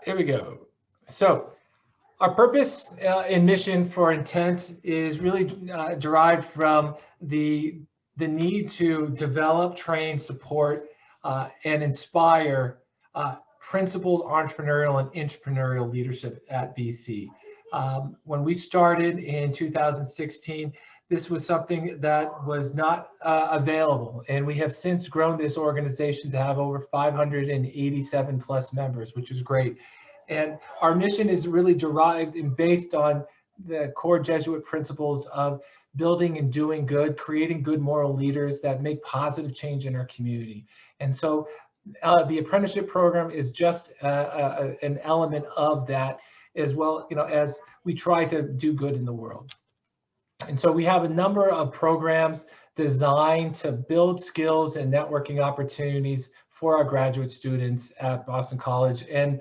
Here we go. So our purpose and mission for IntEnt is really derived from the need to develop, train, support, and inspire principled entrepreneurial and entrepreneurial leadership at BC. When we started in 2016, this was something that was not available, and we have since grown this organization to have over 587 plus members, which is great. And our mission is really derived and based on the core Jesuit principles of building and doing good, creating good moral leaders that make positive change in our community. And so the apprenticeship program is just an element of that, as well, as we try to do good in the world. And so we have a number of programs designed to build skills and networking opportunities for our graduate students at Boston College. And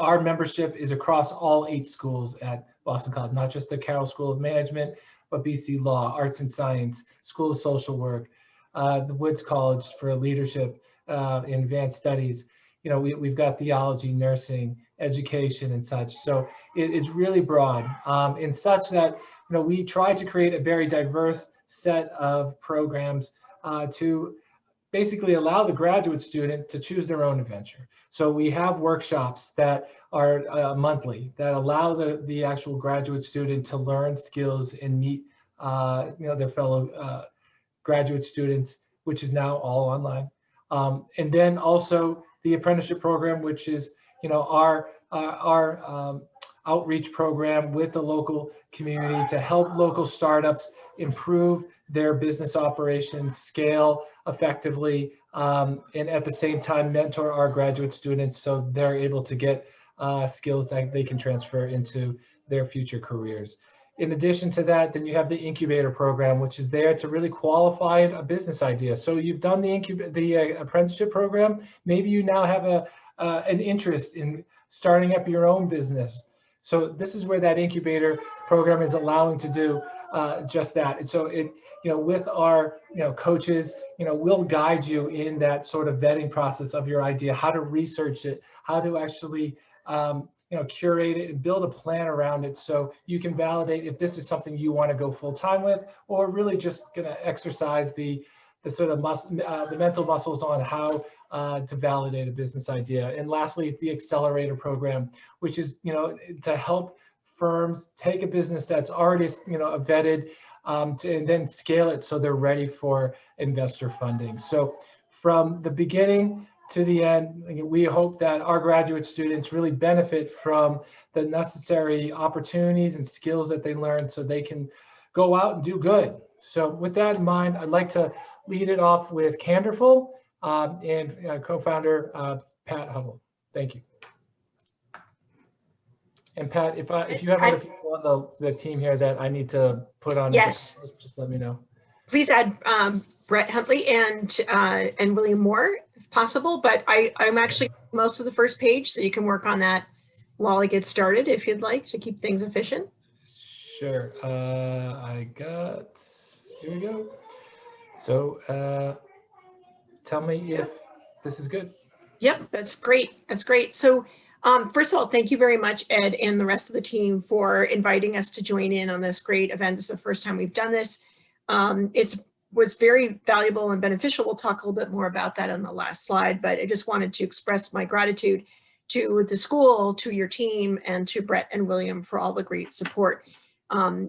our membership is across all 8 schools at Boston College, not just the Carroll School of Management, but BC Law, Arts and Science, School of Social Work, the Woods College for Leadership and Advanced Studies. We've got theology, nursing, education, and such. So it is really broad, in such that we try to create a very diverse set of programs to basically allow the graduate student to choose their own adventure. So we have workshops that are monthly that allow the actual graduate student to learn skills and meet their fellow graduate students, which is now all online. And then also the apprenticeship program, which is our outreach program with the local community to help local startups improve their business operations, scale effectively, and at the same time mentor our graduate students so they're able to get skills that they can transfer into their future careers. In addition to that, then you have the Incubator Program, which is there to really qualify a business idea. So you've done the apprenticeship program, maybe you now have an interest in starting up your own business. So this is where that Incubator Program is allowing to do just that. And so with our coaches, we'll guide you in that sort of vetting process of your idea, how to research it, how to actually curate it and build a plan around it so you can validate if this is something you want to go full time with, or really just going to exercise the sort of the mental muscles on how to validate a business idea. And lastly, the Accelerator Program, which is to help firms take a business that's already vetted and then scale it so they're ready for investor funding. So from the beginning to the end, we hope that our graduate students really benefit from the necessary opportunities and skills that they learn so they can go out and do good. So with that in mind, I'd like to lead it off with Candorful and co-founder Pat Hubble. Thank you. And Pat, if you have other people on the team here that I need to put on, yes, just let me know. Please add Brett Huntley and William Moore if possible, but I'm actually most of the first page, so you can work on that while I get started if you'd like to keep things efficient. Sure. Here we go. So tell me if this is good. Yep, that's great. That's great. So first of all, thank you very much, Ed, and the rest of the team for inviting us to join in on this great event. This is the first time we've done this. It was very valuable and beneficial. We'll talk a little bit more about that on the last slide, but I just wanted to express my gratitude to the school, to your team, and to Brett and William for all the great support.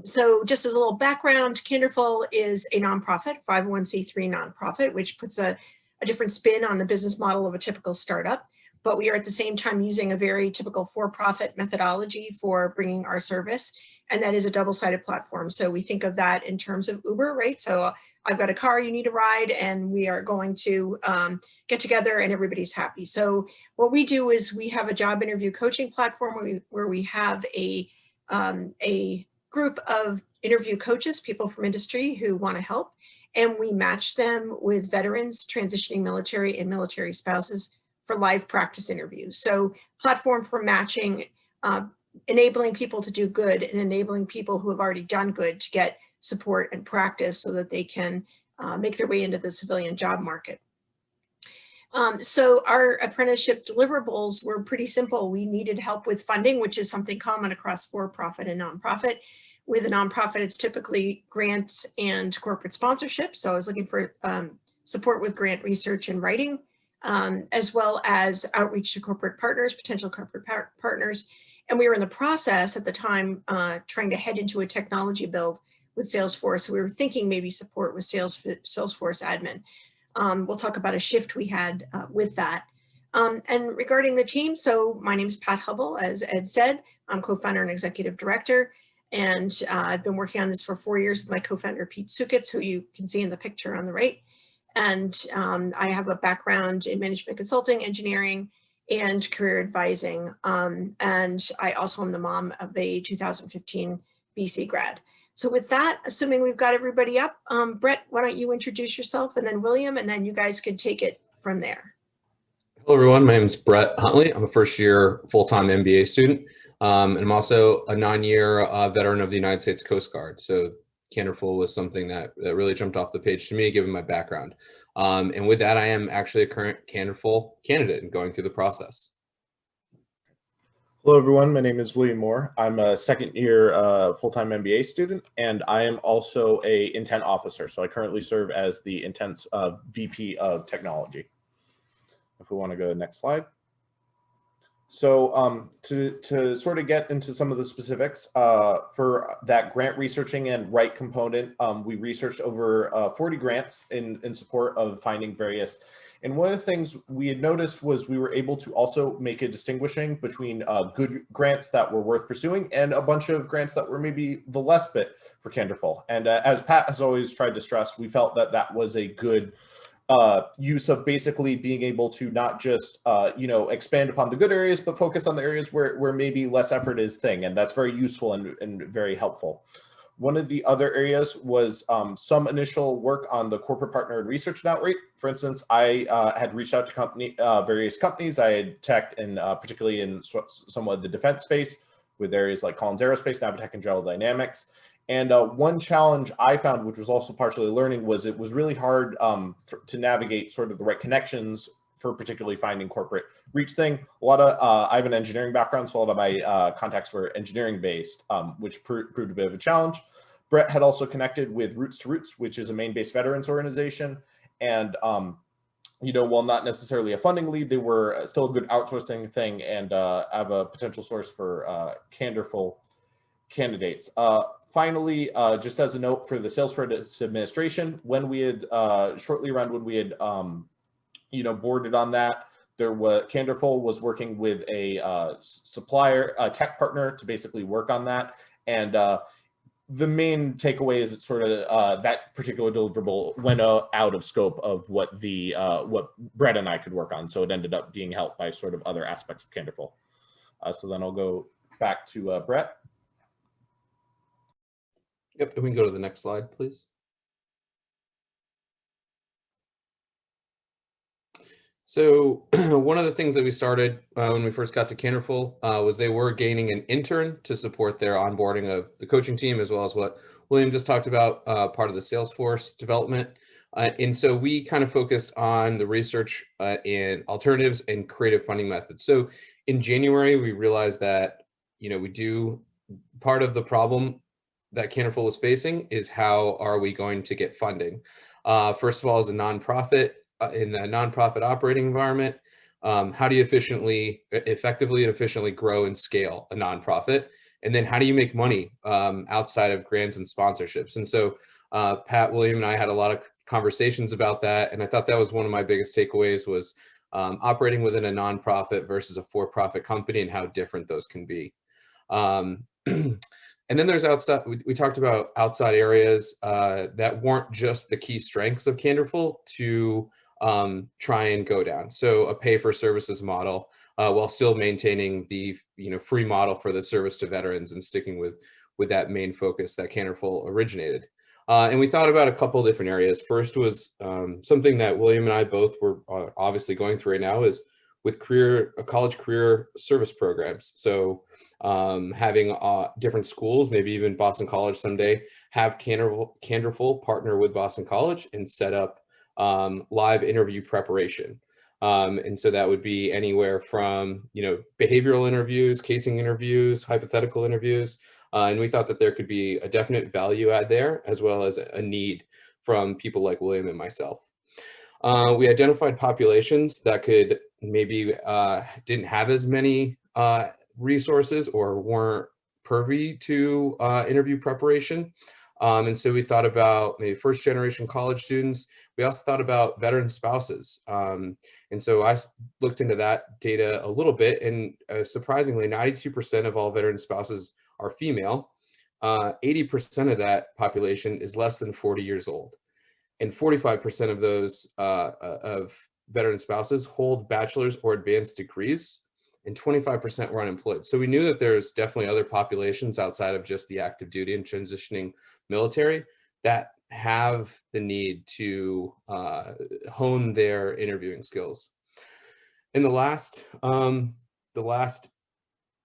So just as a little background, Candorful is a nonprofit, 501c3 nonprofit, which puts a different spin on the business model of a typical startup. But we are at the same time using a very typical for-profit methodology for bringing our service, and that is a double-sided platform. So we think of that in terms of Uber, right? So I've got a car, you need a ride, and we are going to get together and everybody's happy. So what we do is we have a job interview coaching platform where we have a group of interview coaches, people from industry who want to help, and we match them with veterans, transitioning military and military spouses for live practice interviews. So platform for matching, enabling people to do good and enabling people who have already done good to get support and practice so that they can make their way into the civilian job market. So our apprenticeship deliverables were pretty simple. We needed help with funding, which is something common across for-profit and nonprofit. With a nonprofit, it's typically grants and corporate sponsorship. So I was looking for support with grant research and writing, as well as outreach to corporate partners, potential corporate partners. And we were in the process at the time trying to head into a technology build with Salesforce. So we were thinking maybe support with Salesforce admin. We'll talk about a shift we had with that. And regarding the team, so my name is Pat Hubble, as Ed said. I'm co-founder and executive director. And I've been working on this for 4 years with my co-founder, Pete Sukitz, who you can see in the picture on the right. And I have a background in management consulting, engineering, and career advising. And I also am the mom of a 2015 BC grad. So with that, assuming we've got everybody up, Brett, why don't you introduce yourself, and then William, and then you guys can take it from there. Hello, everyone. My name is Brett Huntley. I'm a first-year full-time MBA student, and I'm also a 9-year veteran of the United States Coast Guard. So Canterful was something that really jumped off the page to me, given my background. And with that, I am actually a current Canterful candidate and going through the process. Hello, everyone. My name is William Moore. I'm a second-year full-time MBA student, and I am also a IntEnt officer. So I currently serve as the IntEnt VP of Technology. If we want to go to the next slide. So to sort of get into some of the specifics, for that grant researching and write component, we researched over 40 grants in support of finding various. And one of the things we had noticed was we were able to also make a distinguishing between good grants that were worth pursuing and a bunch of grants that were maybe the less bit for Canterful. And as Pat has always tried to stress, we felt that that was a good use of basically being able to not just, expand upon the good areas, but focus on the areas where maybe less effort is thing. And that's very useful and very helpful. One of the other areas was some initial work on the corporate partner and research and outreach. For instance, I had reached out to various companies. I had teched in, particularly in somewhat the defense space with areas like Collins Aerospace, Navitech, and General Dynamics. And one challenge I found, which was also partially learning, was it was really hard to navigate sort of the right connections for particularly finding corporate reach thing. A lot of, I have an engineering background, so a lot of my contacts were engineering based, which proved a bit of a challenge. Brett had also connected with Roots to Roots, which is a Maine-based veterans organization. And, while not necessarily a funding lead, they were still a good outsourcing thing and have a potential source for Canterful candidates. Finally, just as a note for the Salesforce administration, when we had shortly around when we had boarded on that, Canterful was working with a supplier, a tech partner to basically work on that. And the main takeaway is it's sort of that particular deliverable went out of scope of what what Brett and I could work on. So it ended up being helped by sort of other aspects of Canterful. So then I'll go back to Brett. Yep, and we can go to the next slide, please. So one of the things that we started when we first got to Canterful was they were gaining an intern to support their onboarding of the coaching team, as well as what William just talked about, part of the Salesforce development. And so we kind of focused on the research in alternatives and creative funding methods. So in January, we realized that, part of the problem that Canterful was facing is how are we going to get funding? First of all, as a nonprofit, in the nonprofit operating environment, how do you effectively and efficiently grow and scale a nonprofit? And then how do you make money outside of grants and sponsorships? And so Pat, William, and I had a lot of conversations about that. And I thought that was one of my biggest takeaways was operating within a nonprofit versus a for-profit company and how different those can be. And then there's outside, we talked about outside areas that weren't just the key strengths of Canterful to try and go down. So a pay for services model while still maintaining the free model for the service to veterans and sticking with that main focus that Canterful originated. And we thought about a couple of different areas. First was something that William and I both were obviously going through right now is with college career service programs. So having different schools, maybe even Boston College someday, have Canterful partner with Boston College and set up live interview preparation. And so that would be anywhere from, behavioral interviews, casing interviews, hypothetical interviews. And we thought that there could be a definite value add there, as well as a need from people like William and myself. We identified populations that could maybe didn't have as many resources or weren't privy to interview preparation. And so we thought about maybe first generation college students. We also thought about veteran spouses. And so I looked into that data a little bit, and surprisingly, 92% of all veteran spouses are female. 80% of that population is less than 40 years old. And 45% of those of veteran spouses hold bachelor's or advanced degrees, and 25% were unemployed. So we knew that there's definitely other populations outside of just the active duty and transitioning military that have the need to hone their interviewing skills. And the last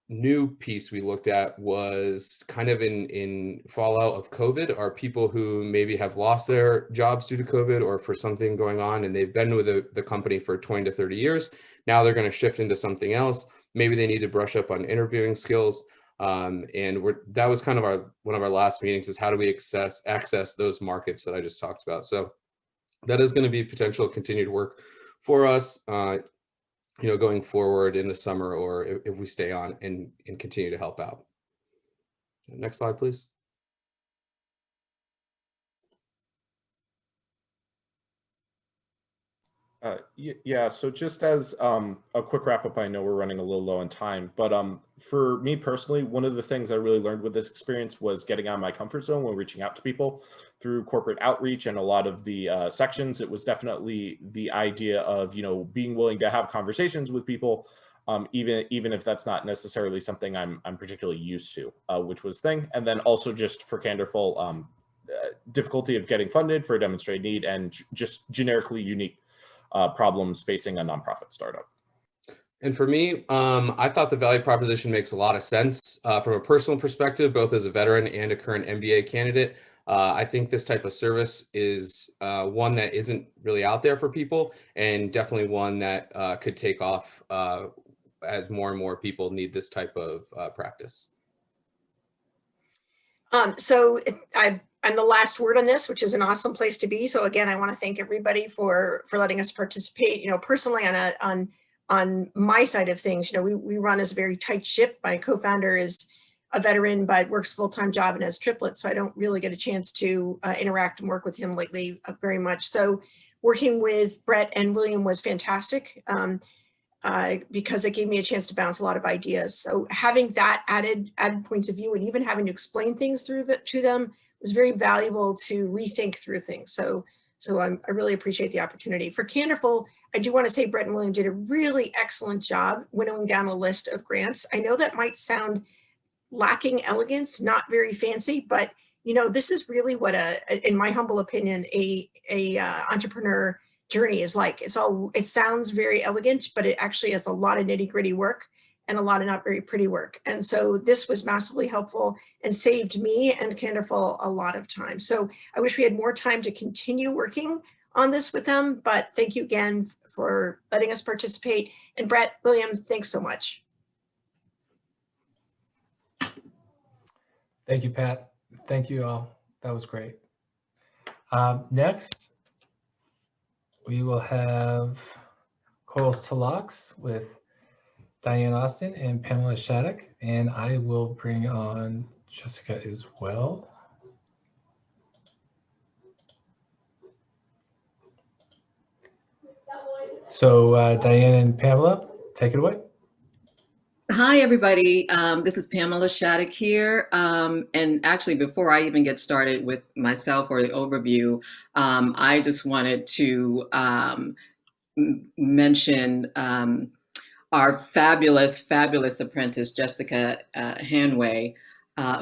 new piece we looked at was kind of in fallout of COVID, are people who maybe have lost their jobs due to COVID or for something going on, and they've been with the company for 20 to 30 years. Now they're going to shift into something else. Maybe they need to brush up on interviewing skills. And that was kind of one of our last meetings, is how do we access those markets that I just talked about. So that is going to be potential continued work for us, going forward in the summer, or if we stay on and continue to help out. Next slide, please. Yeah, so just as a quick wrap up, I know we're running a little low on time, but for me personally, one of the things I really learned with this experience was getting out of my comfort zone when reaching out to people through corporate outreach and a lot of the sections. It was definitely the idea of, being willing to have conversations with people, even if that's not necessarily something I'm particularly used to, which was thing. And then also just for Canderful, difficulty of getting funded for a demonstrated need, and just generically unique problems facing a nonprofit startup. And for me, I thought the value proposition makes a lot of sense from a personal perspective, both as a veteran and a current MBA candidate. I think this type of service is one that isn't really out there for people, and definitely one that could take off as more and more people need this type of practice. So I'm the last word on this, which is an awesome place to be. So again, I want to thank everybody for letting us participate. Personally on my side of things, we run as a very tight ship. My co-founder is a veteran, but works full-time job and has triplets. So I don't really get a chance to interact and work with him lately very much. So working with Brett and William was fantastic. Because it gave me a chance to bounce a lot of ideas. So having that added points of view, and even having to explain things to them, was very valuable to rethink through things. So I really appreciate the opportunity. For Canderful, I do want to say Brett and William did a really excellent job winnowing down a list of grants. I know that might sound lacking elegance, not very fancy, but this is really what in my humble opinion, a entrepreneur journey is like. It sounds very elegant, but it actually has a lot of nitty-gritty work and a lot of not very pretty work. And so this was massively helpful and saved me and Canderful a lot of time. So I wish we had more time to continue working on this with them, but thank you again for letting us participate. And Brett, William, thanks so much. Thank you, Pat. Thank you all. That was great. Next, we will have Corals to Locks with Diane Austin and Pamela Shattuck, and I will bring on Jessica as well. So Diane and Pamela, take it away. Hi, everybody. This is Pamela Shattuck here. And actually, before I even get started with myself or the overview, I just wanted to mention our fabulous apprentice, Jessica Hanway,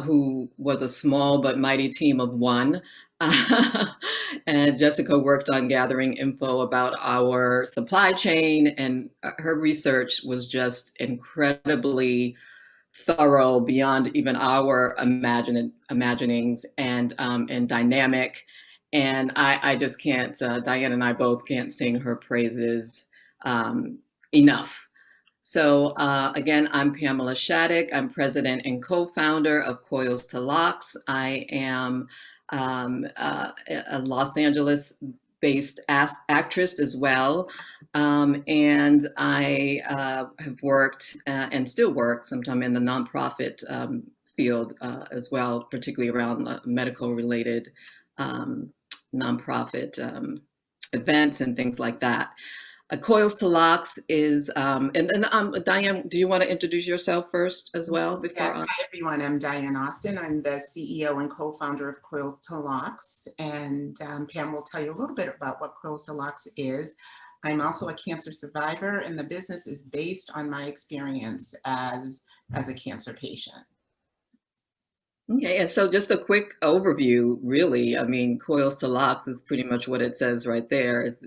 who was a small but mighty team of one. And Jessica worked on gathering info about our supply chain, and her research was just incredibly thorough beyond even our imaginings, and dynamic. And I just can't, Diane and I both can't sing her praises enough. So again, I'm Pamela Shattuck. I'm president and co-founder of Coils to Locks. I am a Los Angeles-based actress as well. And I have worked and still work sometime in the nonprofit field as well, particularly around medical-related nonprofit events and things like that. Coils to Locks is, and then Diane, do you want to introduce yourself first as well? Before Yes, hi everyone, I'm Diane Austin. I'm the CEO and co-founder of Coils to Locks, and Pam will tell you a little bit about what Coils to Locks is. I'm also a cancer survivor, and the business is based on my experience as a cancer patient. Okay, and so just a quick overview, really. I mean, Coils to Locks is pretty much what it says right there. Is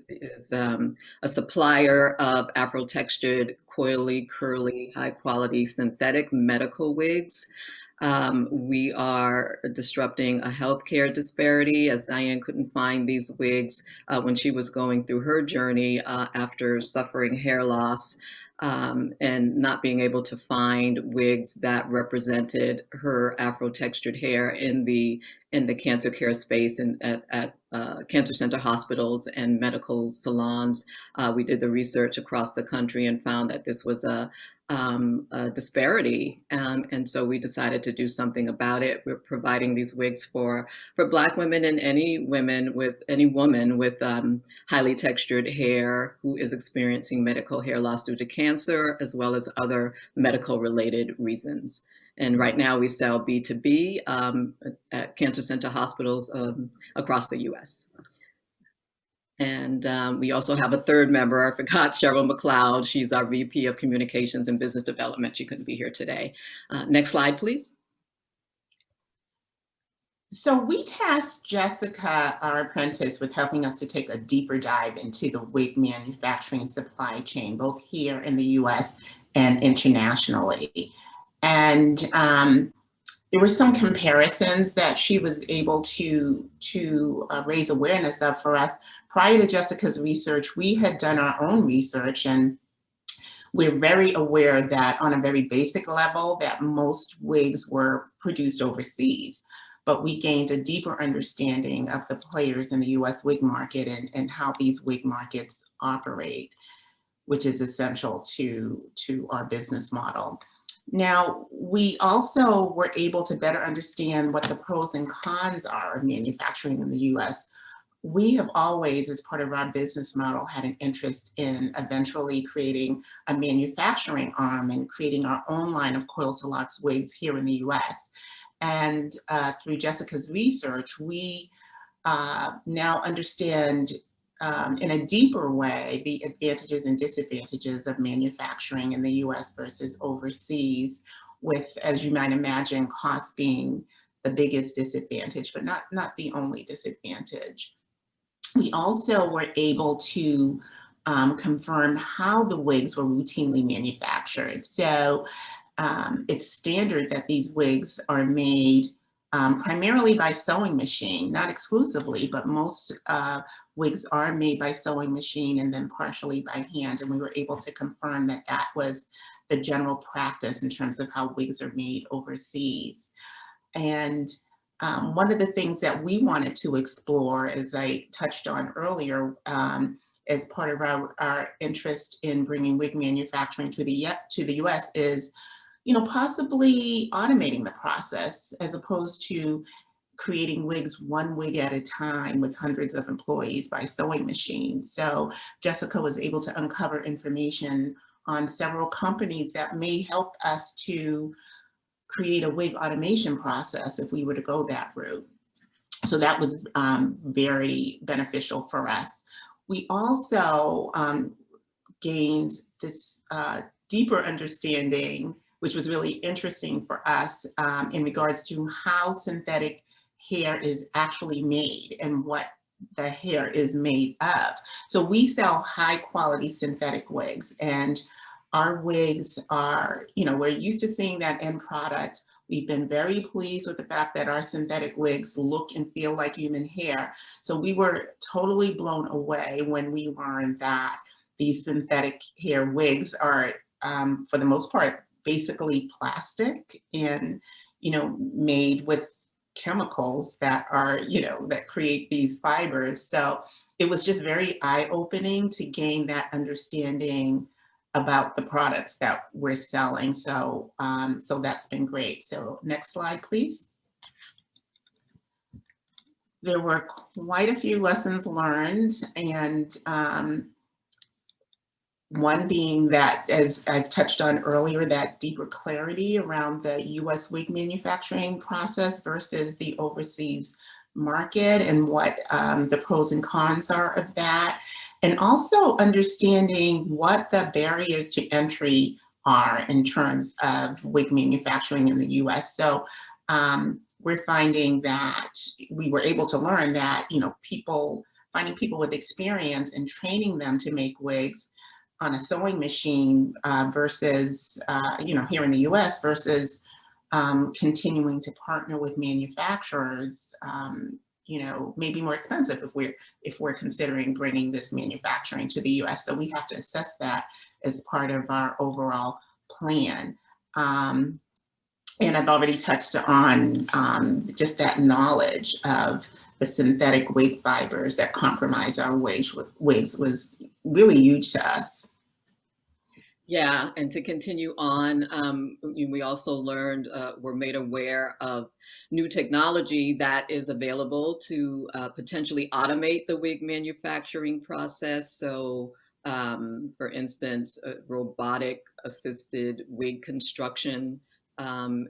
a supplier of Afro-textured, coily, curly, high-quality synthetic medical wigs. We are disrupting a healthcare disparity, as Diane couldn't find these wigs when she was going through her journey after suffering hair loss. And not being able to find wigs that represented her Afro-textured hair in the cancer care space and at cancer center hospitals and medical salons. We did the research across the country and found that this was a disparity, and so we decided to do something about it. We're providing these wigs for Black women and any woman with highly textured hair who is experiencing medical hair loss due to cancer, as well as other medical related reasons. And right now we sell B2B at cancer center hospitals across the US. And we also have a third member, I forgot, Cheryl McLeod. She's our VP of Communications and Business Development. She couldn't be here today. Next slide, please. So we tasked Jessica, our apprentice, with helping us to take a deeper dive into the wig manufacturing supply chain, both here in the US and internationally. And there were some comparisons that she was able to raise awareness of for us. Prior to Jessica's research, we had done our own research, and we're very aware that on a very basic level that most wigs were produced overseas. But we gained a deeper understanding of the players in the US wig market and how these wig markets operate, which is essential to our business model. Now, we also were able to better understand what the pros and cons are of manufacturing in the US. We have always, as part of our business model, had an interest in eventually creating a manufacturing arm and creating our own line of Coils to Locks wigs here in the US. And through Jessica's research, we now understand in a deeper way the advantages and disadvantages of manufacturing in the US versus overseas, with, as you might imagine, cost being the biggest disadvantage, but not the only disadvantage. We also were able to confirm how the wigs were routinely manufactured. So it's standard that these wigs are made primarily by sewing machine, not exclusively, but most wigs are made by sewing machine and then partially by hand. And we were able to confirm that that was the general practice in terms of how wigs are made overseas. And one of the things that we wanted to explore, as I touched on earlier, as part of our interest in bringing wig manufacturing to the US is, possibly automating the process as opposed to creating wigs one wig at a time with hundreds of employees by sewing machines. So Jessica was able to uncover information on several companies that may help us to create a wig automation process if we were to go that route. So that was very beneficial for us. We also gained this deeper understanding, which was really interesting for us in regards to how synthetic hair is actually made and what the hair is made of. So we sell high quality synthetic wigs, and our wigs are, we're used to seeing that end product. We've been very pleased with the fact that our synthetic wigs look and feel like human hair. So we were totally blown away when we learned that these synthetic hair wigs are, for the most part, basically plastic and, made with chemicals that are, that create these fibers. So it was just very eye-opening to gain that understanding about the products that we're selling. So, so that's been great. So next slide, please. There were quite a few lessons learned, and one being that, as I've touched on earlier, that deeper clarity around the US wig manufacturing process versus the overseas market, and what the pros and cons are of that. And also understanding what the barriers to entry are in terms of wig manufacturing in the US. So we're finding that we were able to learn that, finding people with experience and training them to make wigs on a sewing machine versus, here in the US versus continuing to partner with manufacturers, may be more expensive if we're considering bringing this manufacturing to the US. So we have to assess that as part of our overall plan. And I've already touched on just that knowledge of the synthetic wig fibers that compromise our wigs was really huge to us. Yeah, and to continue on, we also learned, were made aware of new technology that is available to potentially automate the wig manufacturing process. So, for instance, robotic assisted wig construction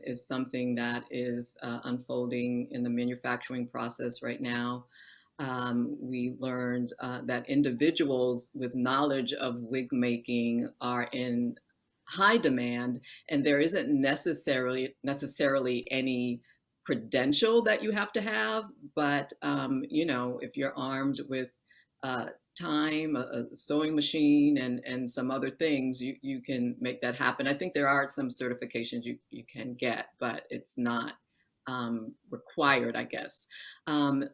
is something that is unfolding in the manufacturing process right now. We learned that individuals with knowledge of wig making are in high demand, and there isn't necessarily any credential that you have to have, but if you're armed with time, a sewing machine, and some other things, you can make that happen. I think there are some certifications you can get, but it's not required, I guess.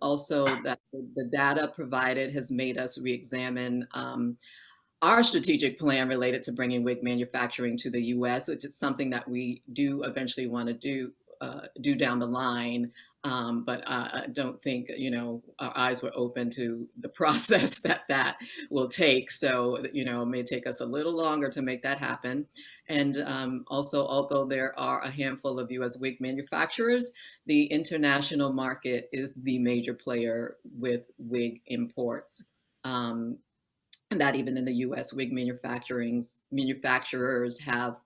Also, that the data provided has made us re-examine our strategic plan related to bringing wig manufacturing to the U.S., which is something that we do eventually want to do down the line. But I don't think, our eyes were open to the process that will take. So, it may take us a little longer to make that happen. And also, although there are a handful of U.S. wig manufacturers, the international market is the major player with wig imports. And that even in the U.S., wig manufacturers have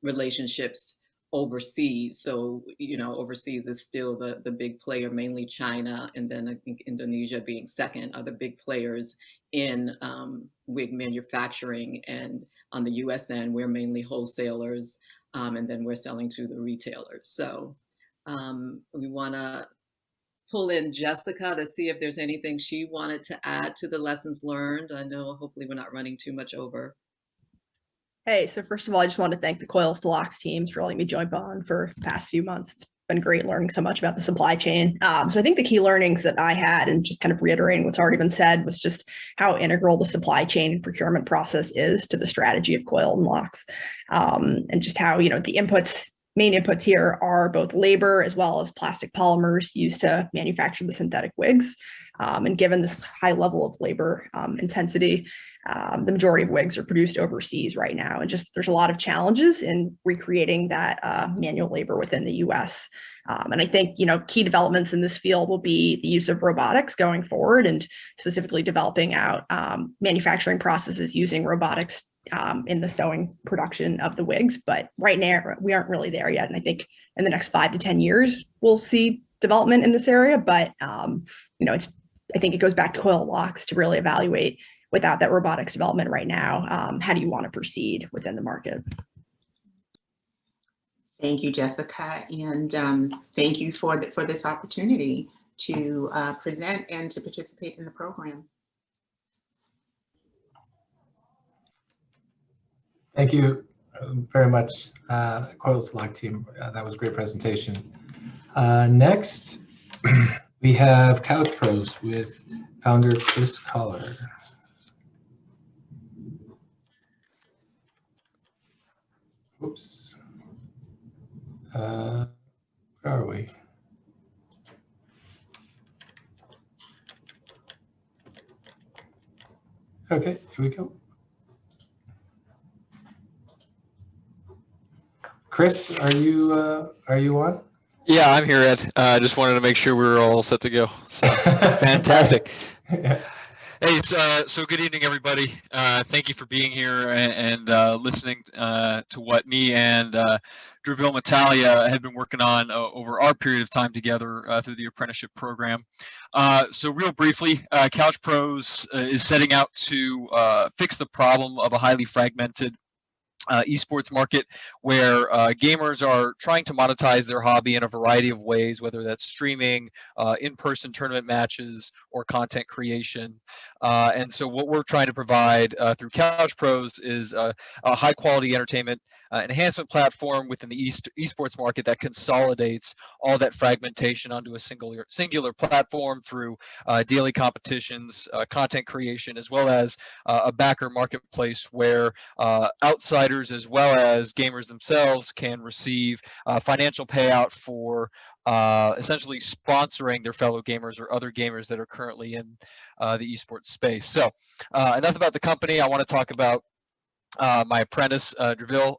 relationships overseas. So, overseas is still the big player, mainly China, and then I think Indonesia being second are the big players in wig manufacturing. And on the US end, we're mainly wholesalers, and then we're selling to the retailers. So we want to pull in Jessica to see if there's anything she wanted to add to the lessons learned. I know hopefully we're not running too much over. Hey, so first of all, I just want to thank the Coils to Locks teams for letting me jump on for the past few months. It's been great learning so much about the supply chain. So I think the key learnings that I had, and just kind of reiterating what's already been said, was just how integral the supply chain and procurement process is to the strategy of Coil and Locks. And just how, the main inputs here are both labor as well as plastic polymers used to manufacture the synthetic wigs. And given this high level of labor intensity, the majority of wigs are produced overseas right now. And just there's a lot of challenges in recreating that manual labor within the US. And I think, key developments in this field will be the use of robotics going forward, and specifically developing out manufacturing processes using robotics in the sewing production of the wigs. But right now, we aren't really there yet. And I think in the next 5 to 10 years, we'll see development in this area. But, I think it goes back to Coil Locks to really evaluate, without that robotics development right now, how do you want to proceed within the market? Thank you, Jessica. And thank you for this opportunity to present and to participate in the program. Thank you very much, Coils Lock team. That was a great presentation. Next, we have Couch Pros with founder Chris Collar. Oops. Where are we? Okay, here we go. Chris, are you on? Yeah, I'm here, Ed. I just wanted to make sure we were all set to go. So fantastic. Yeah. Hey, so good evening, everybody. Thank you for being here and listening to what me and Dreville Matalia have been working on over our period of time together through the Apprenticeship Program. So real briefly, Couch Pros is setting out to fix the problem of a highly fragmented esports market where gamers are trying to monetize their hobby in a variety of ways, whether that's streaming, in-person tournament matches, or content creation. And so what we're trying to provide through Couch Pros is a high-quality entertainment enhancement platform within the esports market that consolidates all that fragmentation onto a singular platform through daily competitions, content creation, as well as a backer marketplace where outsiders as well as gamers themselves can receive financial payout for essentially sponsoring their fellow gamers or other gamers that are currently in the esports space. So enough about the company. I want to talk about my apprentice, Dreville.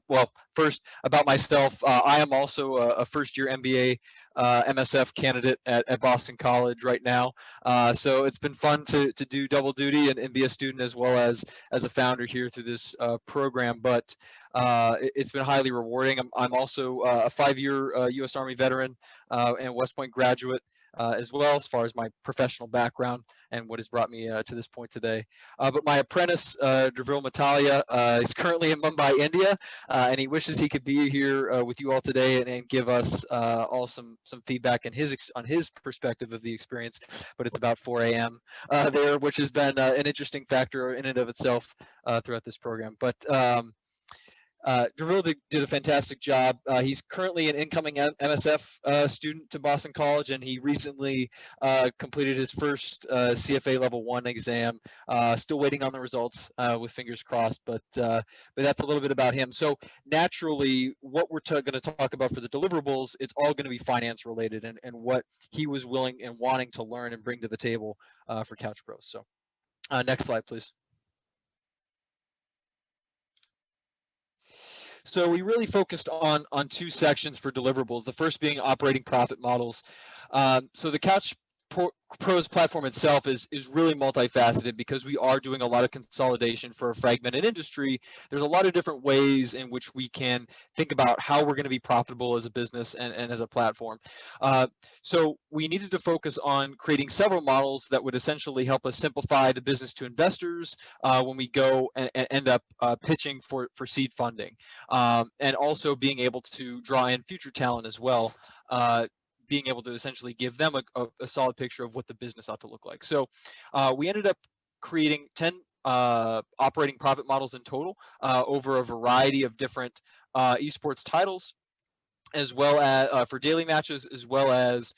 Well, first about myself, I am also a first-year MBA MSF candidate at Boston College right now. So it's been fun to do double duty and be a student as well as a founder here through this program. But it's been highly rewarding. I'm also a 5-year U.S. Army veteran and West Point graduate. As well as far as my professional background and what has brought me to this point today. But my apprentice, Dreville Matalia, is currently in Mumbai, India, and he wishes he could be here with you all today and give us all some feedback and on his perspective of the experience. But it's about 4 a.m. There, which has been an interesting factor in and of itself throughout this program. But Dreville did a fantastic job. He's currently an incoming MSF student to Boston College, and he recently completed his first CFA Level 1 exam. Still waiting on the results with fingers crossed, but that's a little bit about him. So naturally, what we're going to talk about for the deliverables, it's all going to be finance related and what he was willing and wanting to learn and bring to the table for Couch Pros. So next slide, please. So we really focused on 2 sections for deliverables, the first being operating profit models. So the Couch Pros platform itself is really multifaceted because we are doing a lot of consolidation for a fragmented industry. There's a lot of different ways in which we can think about how we're going to be profitable as a business and as a platform. So we needed to focus on creating several models that would essentially help us simplify the business to investors when we go and end up pitching for seed funding, and also being able to draw in future talent as well. Being able to essentially give them a solid picture of what the business ought to look like. So we ended up creating 10 operating profit models in total over a variety of different esports titles, as well as for daily matches, as well as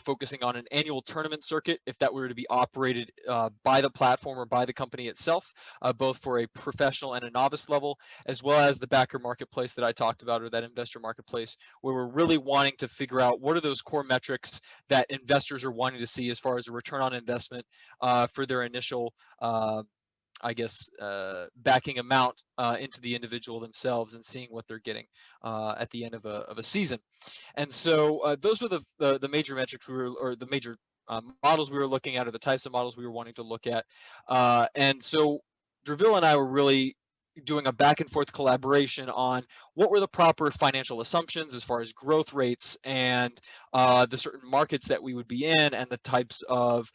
focusing on an annual tournament circuit if that were to be operated by the platform or by the company itself, both for a professional and a novice level, as well as the backer marketplace that I talked about, or that investor marketplace, where we're really wanting to figure out what are those core metrics that investors are wanting to see as far as a return on investment for their initial backing amount into the individual themselves and seeing what they're getting at the end of a season. And so those were the major metrics or the major models we were looking at, or the types of models we were wanting to look at. And so Dreville and I were really doing a back and forth collaboration on what were the proper financial assumptions as far as growth rates and the certain markets that we would be in, and the types of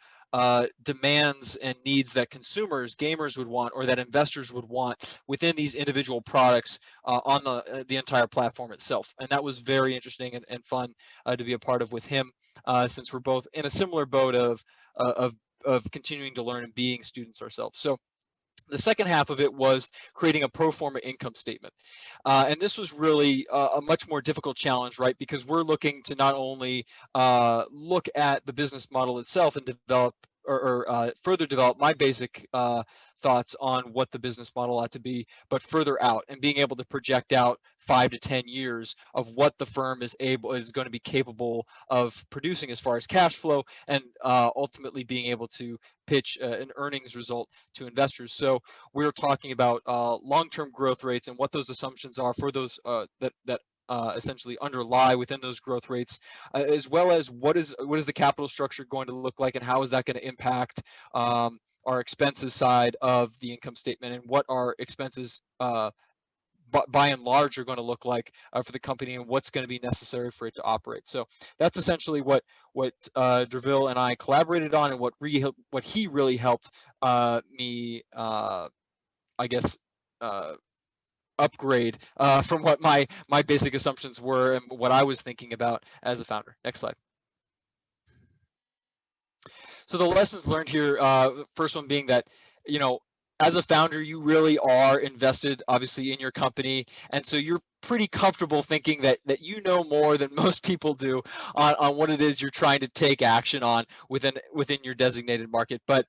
demands and needs that consumers, gamers would want, or that investors would want within these individual products on the entire platform itself. And that was very interesting and fun to be a part of with him, since we're both in a similar boat of continuing to learn and being students ourselves. So the second half of it was creating a pro forma income statement. And this was really a much more difficult challenge, right? Because we're looking to not only look at the business model itself and develop or further develop my basic thoughts on what the business model ought to be, but further out, and being able to project out 5 to 10 years of what the firm is going to be capable of producing as far as cash flow, and ultimately being able to pitch an earnings result to investors. So we're talking about long-term growth rates and what those assumptions are for those that essentially underlie within those growth rates, as well as what is the capital structure going to look like, and how is that going to impact our expenses side of the income statement, and what our expenses by and large are going to look like for the company, and what's going to be necessary for it to operate. So that's essentially what Derville and I collaborated on, and what he really helped me, I guess, upgrade from what my basic assumptions were and what I was thinking about as a founder. Next slide. So the lessons learned here, first one being that, as a founder, you really are invested, obviously, in your company, and so you're pretty comfortable thinking that you know more than most people do on what it is you're trying to take action on within your designated market. But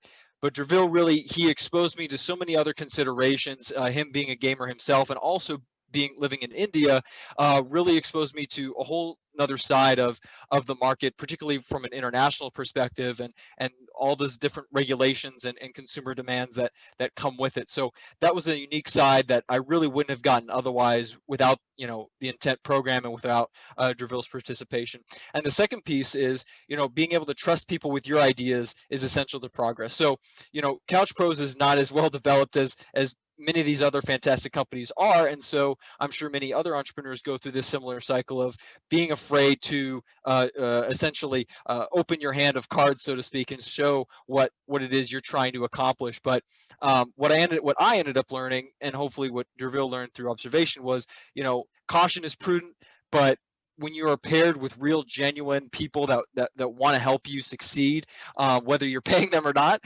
Derville really, he exposed me to so many other considerations, him being a gamer himself and also living in India, really exposed me to a whole another side of the market, particularly from an international perspective, and all those different regulations and consumer demands that come with it. So that was a unique side that I really wouldn't have gotten otherwise without the IntEnt program and without Derville's participation. And the second piece is being able to trust people with your ideas is essential to progress. So Couch Pros is not as well developed as many of these other fantastic companies are, and so I'm sure many other entrepreneurs go through this similar cycle of being afraid to essentially open your hand of cards, so to speak, and show what it is you're trying to accomplish. But what I ended up learning, and hopefully what Derville learned through observation, was caution is prudent, but when you are paired with real genuine people that want to help you succeed, whether you're paying them or not,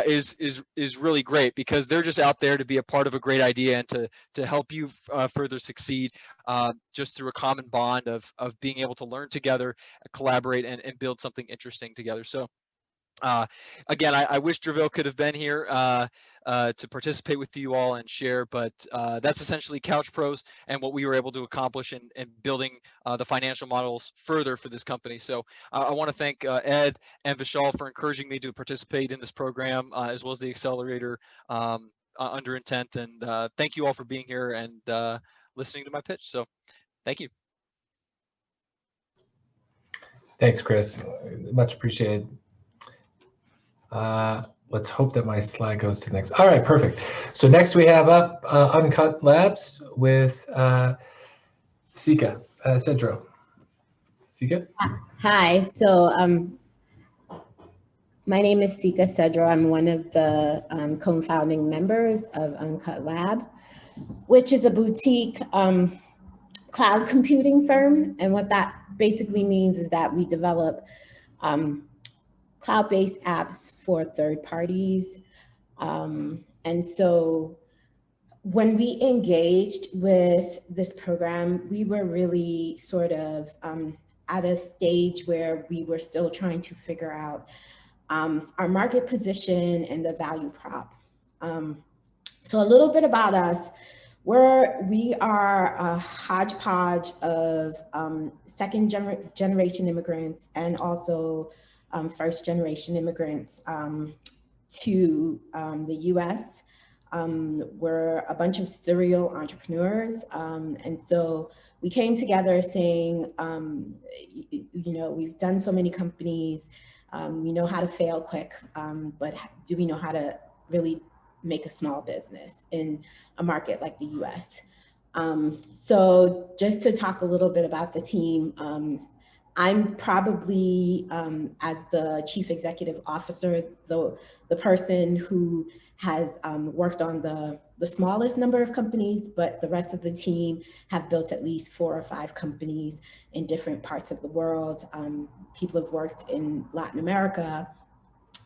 is really great, because they're just out there to be a part of a great idea and to help you further succeed, just through a common bond of being able to learn together, collaborate, and build something interesting together. So again, I wish Derville could have been here to participate with you all and share, but that's essentially Couch Pros and what we were able to accomplish in building the financial models further for this company. So I want to thank Ed and Vishal for encouraging me to participate in this program, as well as the accelerator under IntEnt. And thank you all for being here and listening to my pitch. So thank you. Thanks, Chris. Much appreciated. Let's hope that my slide goes to next. All right, perfect. So next we have up Uncut Labs with Sika Cedro. Sika? Hi, so my name is Sika Cedro. I'm one of the co-founding members of Uncut Lab, which is a boutique cloud computing firm. And what that basically means is that we develop cloud-based apps for third parties. And so when we engaged with this program, we were really sort of at a stage where we were still trying to figure out our market position and the value prop. So a little bit about us. We are a hodgepodge of second generation immigrants and also first generation immigrants to the US. We're a bunch of serial entrepreneurs. And so we came together saying, we've done so many companies, we know how to fail quick, but do we know how to really make a small business in a market like the US? So just to talk a little bit about the team, I'm probably, as the chief executive officer, the person who has worked on the smallest number of companies, but the rest of the team have built at least 4 or 5 companies in different parts of the world. People have worked in Latin America,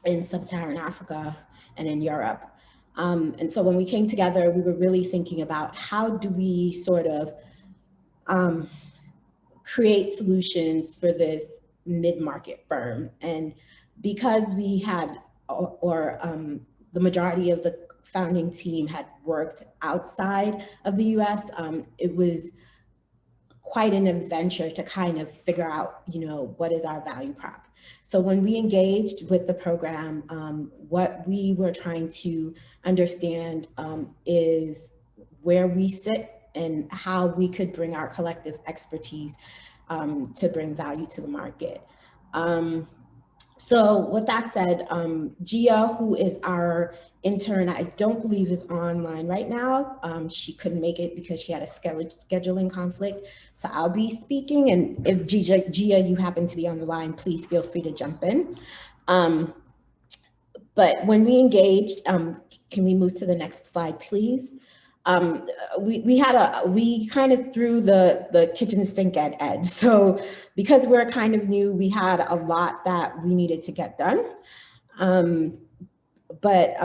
in Sub-Saharan Africa, and in Europe. And so when we came together, we were really thinking about how do we sort of create solutions for this mid-market firm. And because we had, the majority of the founding team had worked outside of the US, it was quite an adventure to kind of figure out, what is our value prop. So when we engaged with the program, what we were trying to understand is where we sit and how we could bring our collective expertise to bring value to the market. So with that said, Gia, who is our intern, I don't believe is online right now. She couldn't make it because she had a scheduling conflict. So I'll be speaking, and if Gia, you happen to be on the line, please feel free to jump in. But when we engaged, can we move to the next slide, please? We kind of threw the kitchen sink at Ed. So because we're kind of new, we had a lot that we needed to get done. But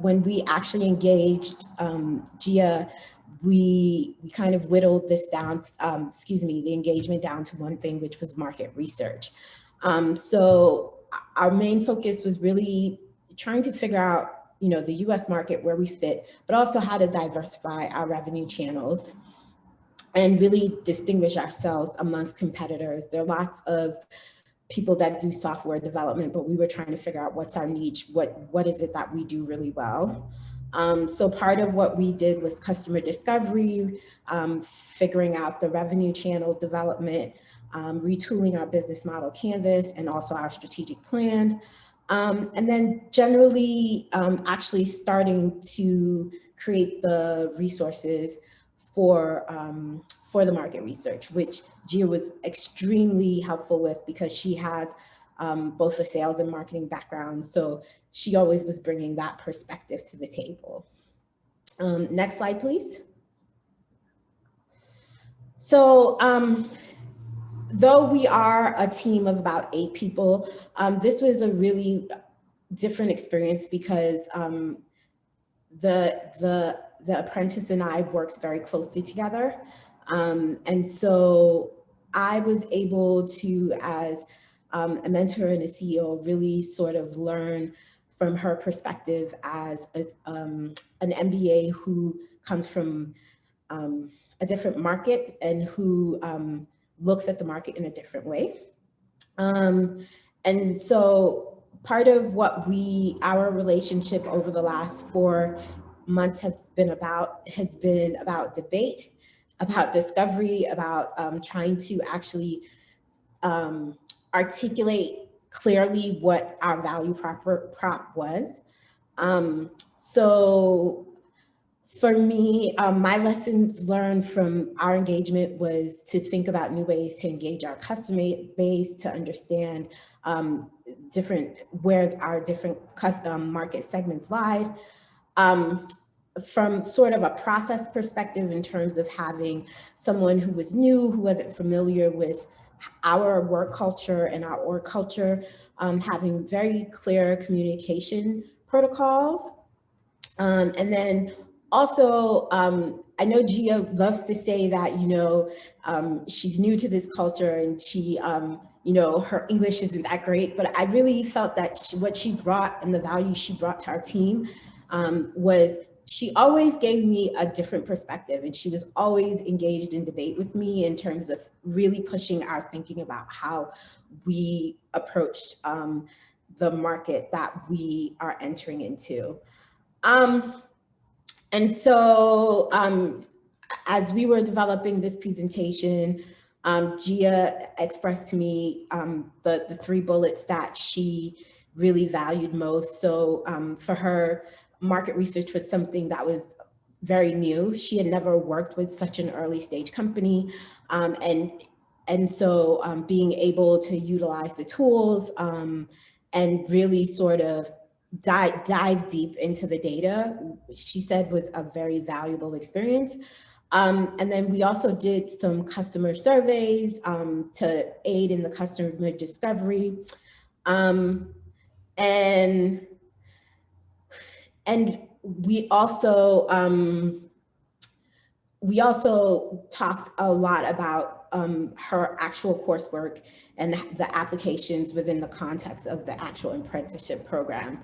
when we actually engaged Gia, we kind of whittled this down, the engagement down to one thing, which was market research. So our main focus was really trying to figure out the US market, where we fit, but also how to diversify our revenue channels and really distinguish ourselves amongst competitors. There are lots of people that do software development, but we were trying to figure out what's our niche, what is it that we do really well. So part of what we did was customer discovery, figuring out the revenue channel development, retooling our business model canvas, and also our strategic plan. And then generally actually starting to create the resources for the market research, which Gia was extremely helpful with because she has both a sales and marketing background. So she always was bringing that perspective to the table. Next slide, please. So, though we are a team of about 8 people, this was a really different experience because the apprentice and I worked very closely together. And so I was able to, as a mentor and a CEO, really sort of learn from her perspective as an MBA who comes from a different market and who looks at the market in a different way. And so part of what our relationship over the last 4 months has been about debate, about discovery, about trying to actually articulate clearly what our value prop was. So for me, my lessons learned from our engagement was to think about new ways to engage our customer base, to understand where our different market segments lie. From sort of a process perspective in terms of having someone who was new, who wasn't familiar with our work culture and our org culture, having very clear communication protocols. And then also, I know Gia loves to say that, she's new to this culture and she, her English isn't that great, but I really felt that what she brought and the value she brought to our team was she always gave me a different perspective, and she was always engaged in debate with me in terms of really pushing our thinking about how we approached the market that we are entering into. And so as we were developing this presentation, Gia expressed to me the 3 bullets that she really valued most. So for her, market research was something that was very new. She had never worked with such an early stage company. And so being able to utilize the tools and really sort of dive deep into the data, she said was a very valuable experience. And then we also did some customer surveys to aid in the customer discovery. And we also talked a lot about her actual coursework and the applications within the context of the actual apprenticeship program.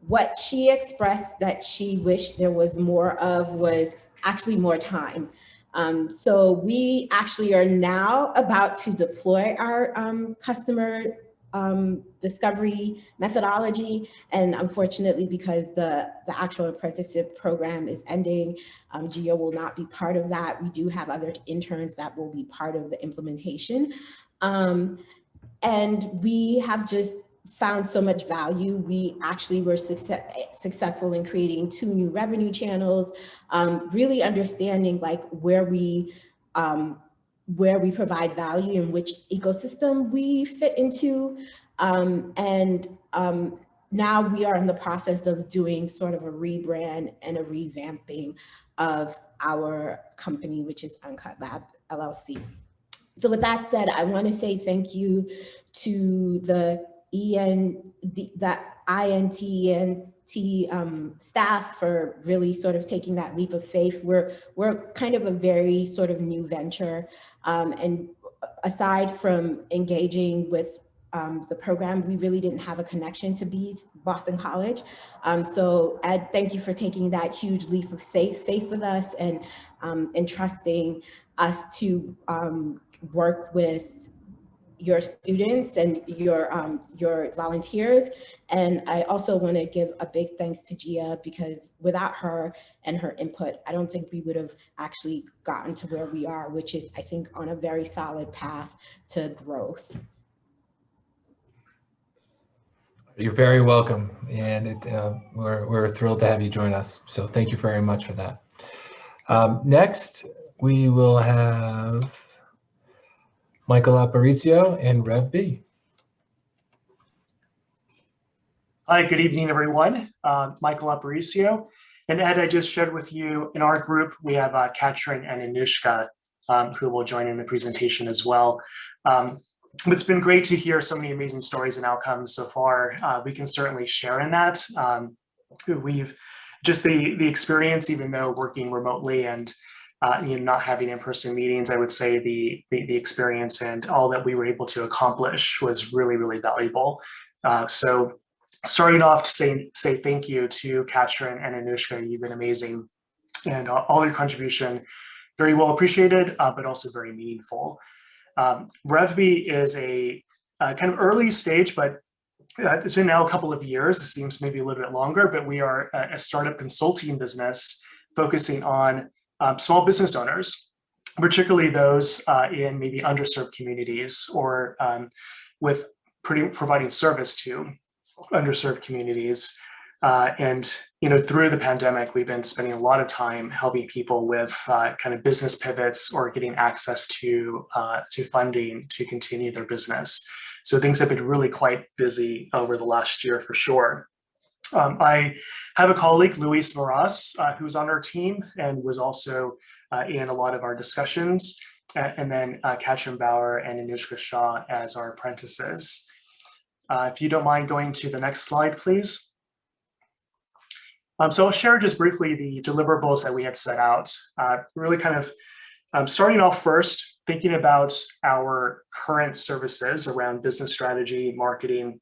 What she expressed that she wished there was more of was actually more time. So we actually are now about to deploy our customer discovery methodology. And unfortunately, because the actual apprenticeship program is ending, Geo will not be part of that. We do have other interns that will be part of the implementation. And we have just found so much value. We actually were successful in creating 2 new revenue channels, really understanding like where we provide value and which ecosystem we fit into. Now we are in the process of doing sort of a rebrand and a revamping of our company, which is Uncut Lab LLC. So with that said, I want to say thank you to the IntEnt staff for really sort of taking that leap of faith. We're kind of a very sort of new venture, and aside from engaging with the program, we really didn't have a connection to Boston College. So Ed, thank you for taking that huge leap of faith with us and entrusting us to work with your students and your volunteers. And I also want to give a big thanks to Gia, because without her and her input, I don't think we would have actually gotten to where we are, which is, I think, on a very solid path to growth. You're very welcome, and we're thrilled to have you join us. So thank you very much for that. Next, we will have Michael Aparicio and Rev B. Hi, good evening, everyone. Michael Aparicio. And Ed, I just shared with you in our group, we have Katrin and Anushka who will join in the presentation as well. It's been great to hear so many amazing stories and outcomes so far. We can certainly share in that. We've just the experience, even though working remotely and not having in-person meetings, I would say the experience and all that we were able to accomplish was really, really valuable. So starting off to say thank you to Katrin and Anushka. You've been amazing, and all your contribution, very well appreciated, but also very meaningful. RevB is a kind of early stage, but it's been now a couple of years. It seems maybe a little bit longer, but we are a startup consulting business focusing on small business owners, particularly those in maybe underserved communities or with providing service to underserved communities. And through the pandemic, we've been spending a lot of time helping people with kind of business pivots or getting access to funding to continue their business. So things have been really quite busy over the last year for sure. I have a colleague, Luis Moras, who's on our team and was also in a lot of our discussions, and then Katrin Bauer and Anushka Shah as our apprentices. If you don't mind going to the next slide, please. So I'll share just briefly the deliverables that we had set out, really kind of starting off first, thinking about our current services around business strategy, marketing,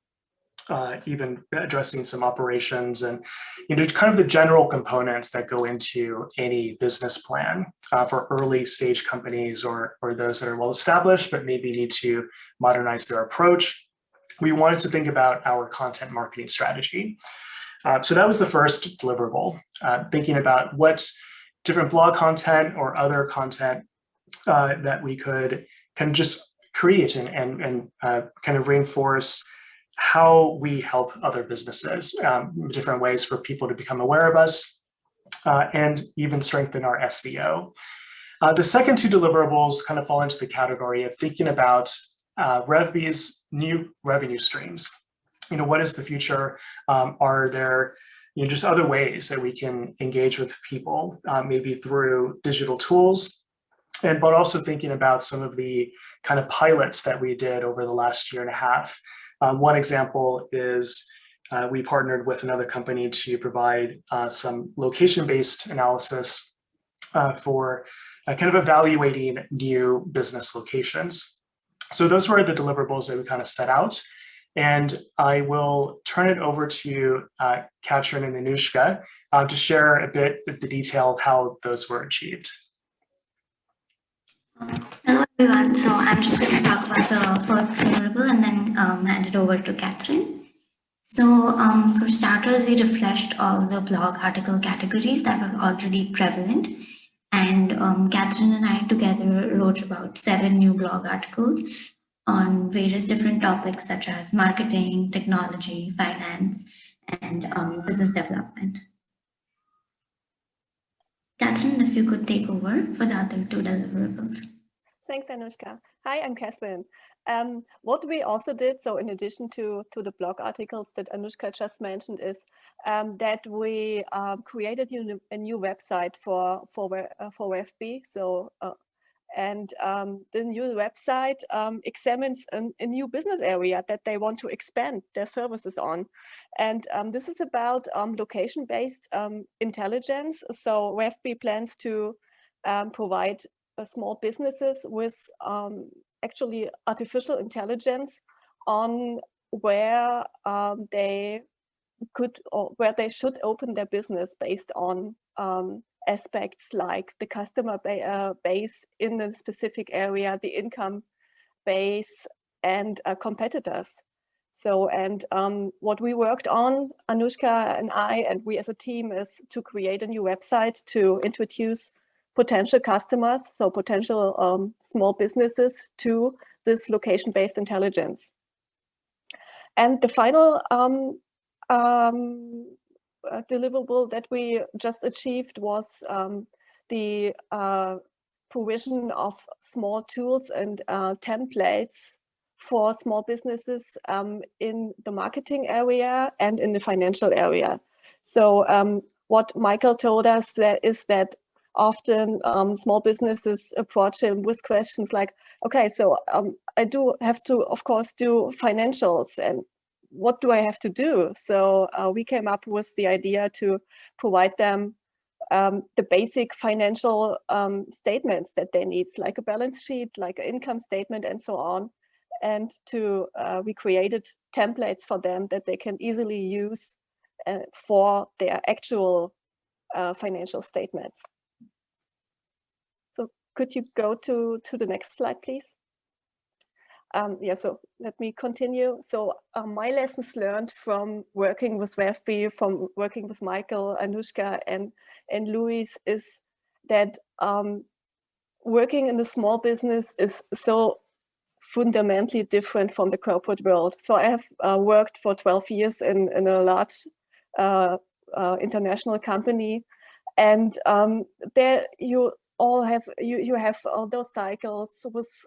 even addressing some operations and kind of the general components that go into any business plan for early stage companies or those that are well established but maybe need to modernize their approach. We wanted to think about our content marketing strategy. So that was the first deliverable, thinking about what different blog content or other content that we could kind of just create and kind of reinforce how we help other businesses, different ways for people to become aware of us, and even strengthen our SEO. The second two deliverables kind of fall into the category of thinking about RevB's new revenue streams. What is the future? Are there just other ways that we can engage with people, maybe through digital tools, but also thinking about some of the kind of pilots that we did over the last year and a half. One example is we partnered with another company to provide some location-based analysis for kind of evaluating new business locations. So those were the deliverables that we kind of set out. And I will turn it over to Katrin and Anushka to share a bit of the detail of how those were achieved. Hello everyone, so I'm just going to talk about the first deliverable and then hand it over to Katrin. So for starters, we refreshed all the blog article categories that were already prevalent, and Katrin and I together wrote about 7 new blog articles on various different topics such as marketing, technology, finance, and business development. Katrin, if you could take over for the other 2 deliverables. Thanks, Anushka. Hi, I'm Catherine. What we also did, so in addition to the blog articles that Anushka just mentioned, is that we created a new website for WebB. So and the new website examines a new business area that they want to expand their services on. And this is about location-based intelligence. So WebB plans to provide small businesses with actually artificial intelligence on where they could or where they should open their business based on aspects like the customer base in a specific area, the income base, and competitors. So, and what we worked on, Anushka and I, and we as a team, is to create a new website to introduce potential customers, so potential small businesses, to this location-based intelligence. And the final deliverable that we just achieved was the provision of small tools and templates for small businesses in the marketing area and in the financial area. So what Michael told us is that often small businesses approach him with questions like, okay, so I do have to, of course, do financials, and what do I have to do? So we came up with the idea to provide them the basic financial statements that they need, like a balance sheet, like an income statement, and so on. And we created templates for them that they can easily use for their actual financial statements. So could you go to the next slide, please? Yeah, so let me continue. So my lessons learned from working with WebB, from working with Michael, Anushka, and Luis, is that working in the small business is so fundamentally different from the corporate world. So I have worked for 12 years in a large international company, and there you all have you have all those cycles with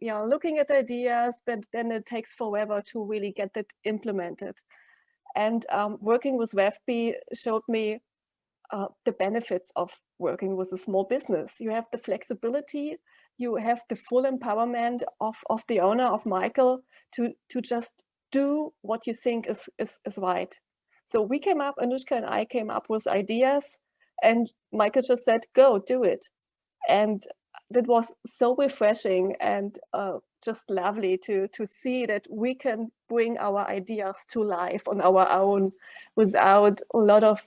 looking at ideas, but then it takes forever to really get that implemented. And working with WebB showed me the benefits of working with a small business. You have the flexibility, you have the full empowerment of the owner, of Michael, to just do what you think is right. So we came up, Anushka and I came up with ideas, and Michael just said, go do it. And that was so refreshing and just lovely to see that we can bring our ideas to life on our own without a lot of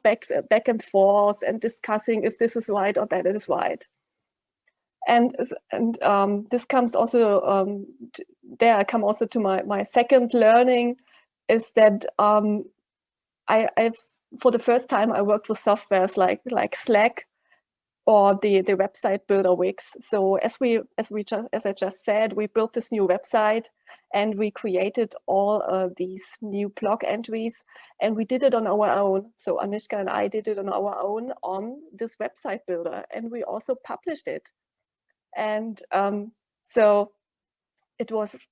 back and forth and discussing if this is right or that is right. And this comes also there. I come also to my second learning, is that I've for the first time I worked with softwares like Slack or the website builder Wix. So as I just said, we built this new website and we created all these new blog entries, and we did it on our own. So Anushka and I did it on our own on this website builder, and we also published it. And so it was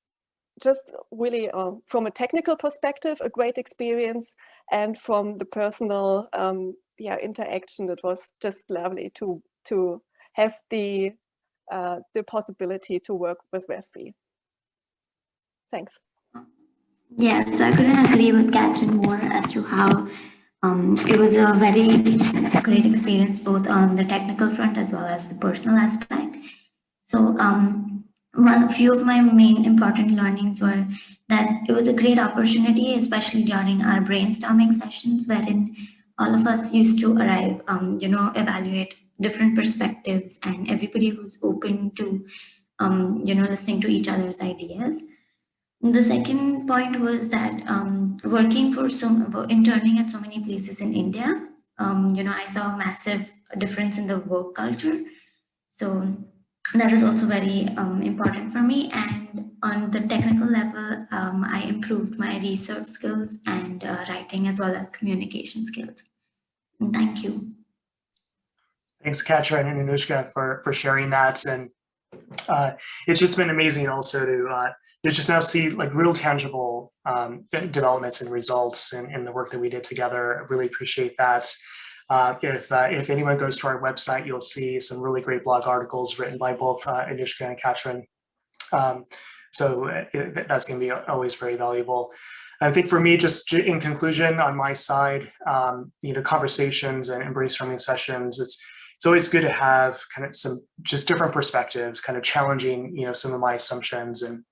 just really, from a technical perspective, a great experience, and from the personal interaction, it was just lovely to have the possibility to work with WebB. Thanks. Yeah, so I couldn't agree with Katrin more as to how it was a very great experience both on the technical front as well as the personal aspect. So a few of my main important learnings were that it was a great opportunity, especially during our brainstorming sessions, wherein all of us used to arrive, evaluate different perspectives, and everybody was open to, listening to each other's ideas. The second point was that interning at so many places in India, I saw a massive difference in the work culture. So that is also very important for me. And on the technical level, I improved my research skills and writing as well as communication skills. And thank you. Thanks, Katrin and Anushka, for sharing that. And it's just been amazing also to just now see like real tangible developments and results in the work that we did together. I really appreciate that. If anyone goes to our website, you'll see some really great blog articles written by both Anushka and Katrin. So that's going to be always very valuable. I think for me, just in conclusion, on my side, conversations and brainstorming sessions, it's always good to have kind of some just different perspectives, kind of challenging, some of my assumptions. And,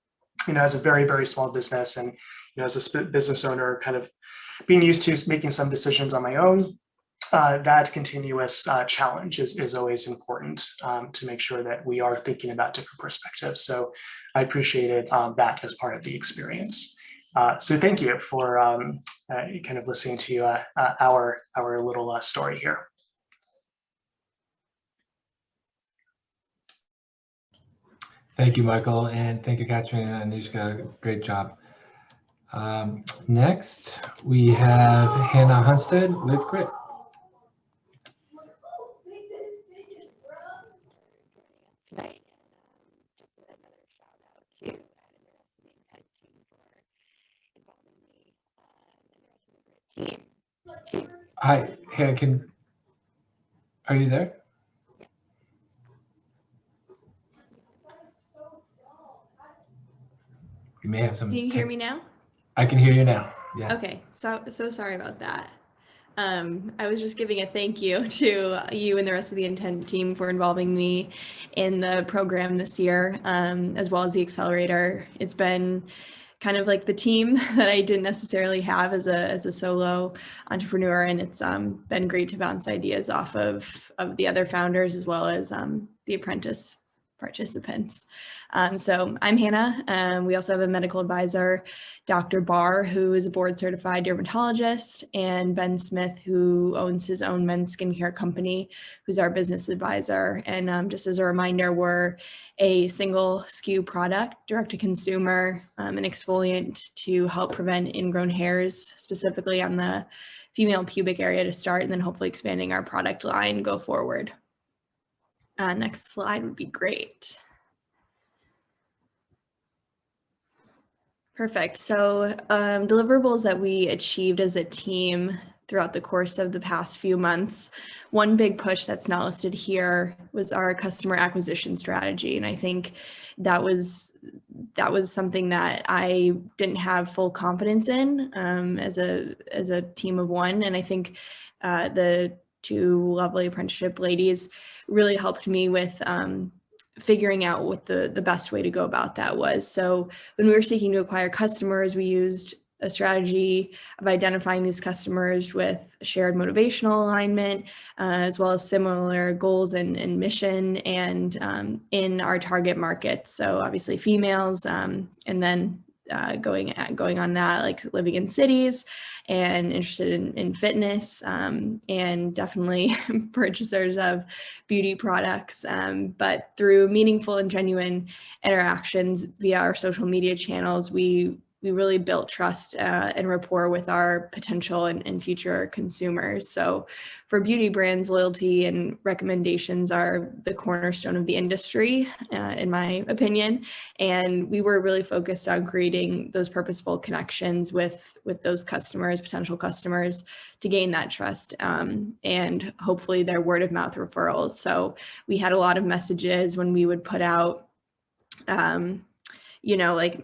as a very, very small business and, as a business owner, kind of being used to making some decisions on my own, that continuous challenge is always important to make sure that we are thinking about different perspectives. So I appreciated that as part of the experience. So thank you for kind of listening to our little story here. Thank you, Michael, and thank you, Katrin and Anushka. Great job. Next, we have Hannah Hunstead with Grit. Hi, Hannah, are you there? You may have some. Can you hear me now? I can hear you now. Yes. Okay, so sorry about that. I was just giving a thank you to you and the rest of the IntEnt team for involving me in the program this year, as well as the accelerator. It's been kind of like the team that I didn't necessarily have as a solo entrepreneur, and it's been great to bounce ideas off of the other founders as well as the apprentice participants. So I'm Hannah. We also have a medical advisor, Dr. Barr, who is a board certified dermatologist, and Ben Smith, who owns his own men's skincare company, who's our business advisor. And just as a reminder, we're a single SKU product, direct to consumer, an exfoliant to help prevent ingrown hairs, specifically on the female pubic area to start, and then hopefully expanding our product line go forward. Next slide would be great. Perfect. So deliverables that we achieved as a team throughout the course of the past few months. One big push that's not listed here was our customer acquisition strategy. And I think that was something that I didn't have full confidence in as a team of one. And I think the two lovely apprenticeship ladies really helped me with figuring out what the best way to go about that was. So when we were seeking to acquire customers, we used a strategy of identifying these customers with shared motivational alignment, as well as similar goals and mission, and in our target market. So obviously females, and then going on that, like living in cities and interested in fitness, and definitely purchasers of beauty products. But through meaningful and genuine interactions via our social media channels, we really built trust and rapport with our potential and future consumers. So for beauty brands, loyalty and recommendations are the cornerstone of the industry, in my opinion. And we were really focused on creating those purposeful connections with those customers, potential customers, to gain that trust, and hopefully their word of mouth referrals. So we had a lot of messages when we would put out, like,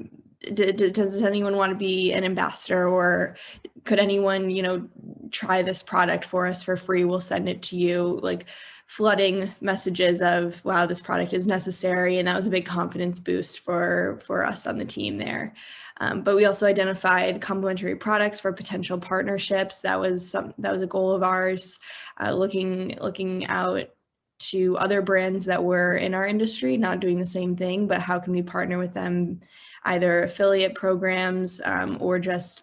does anyone want to be an ambassador, or could anyone, try this product for us for free? We'll send it to you. Like, flooding messages of, wow, this product is necessary. And that was a big confidence boost for us on the team there. But we also identified complementary products for potential partnerships. That was a goal of ours, looking out to other brands that were in our industry, not doing the same thing, but how can we partner with them, either affiliate programs or just,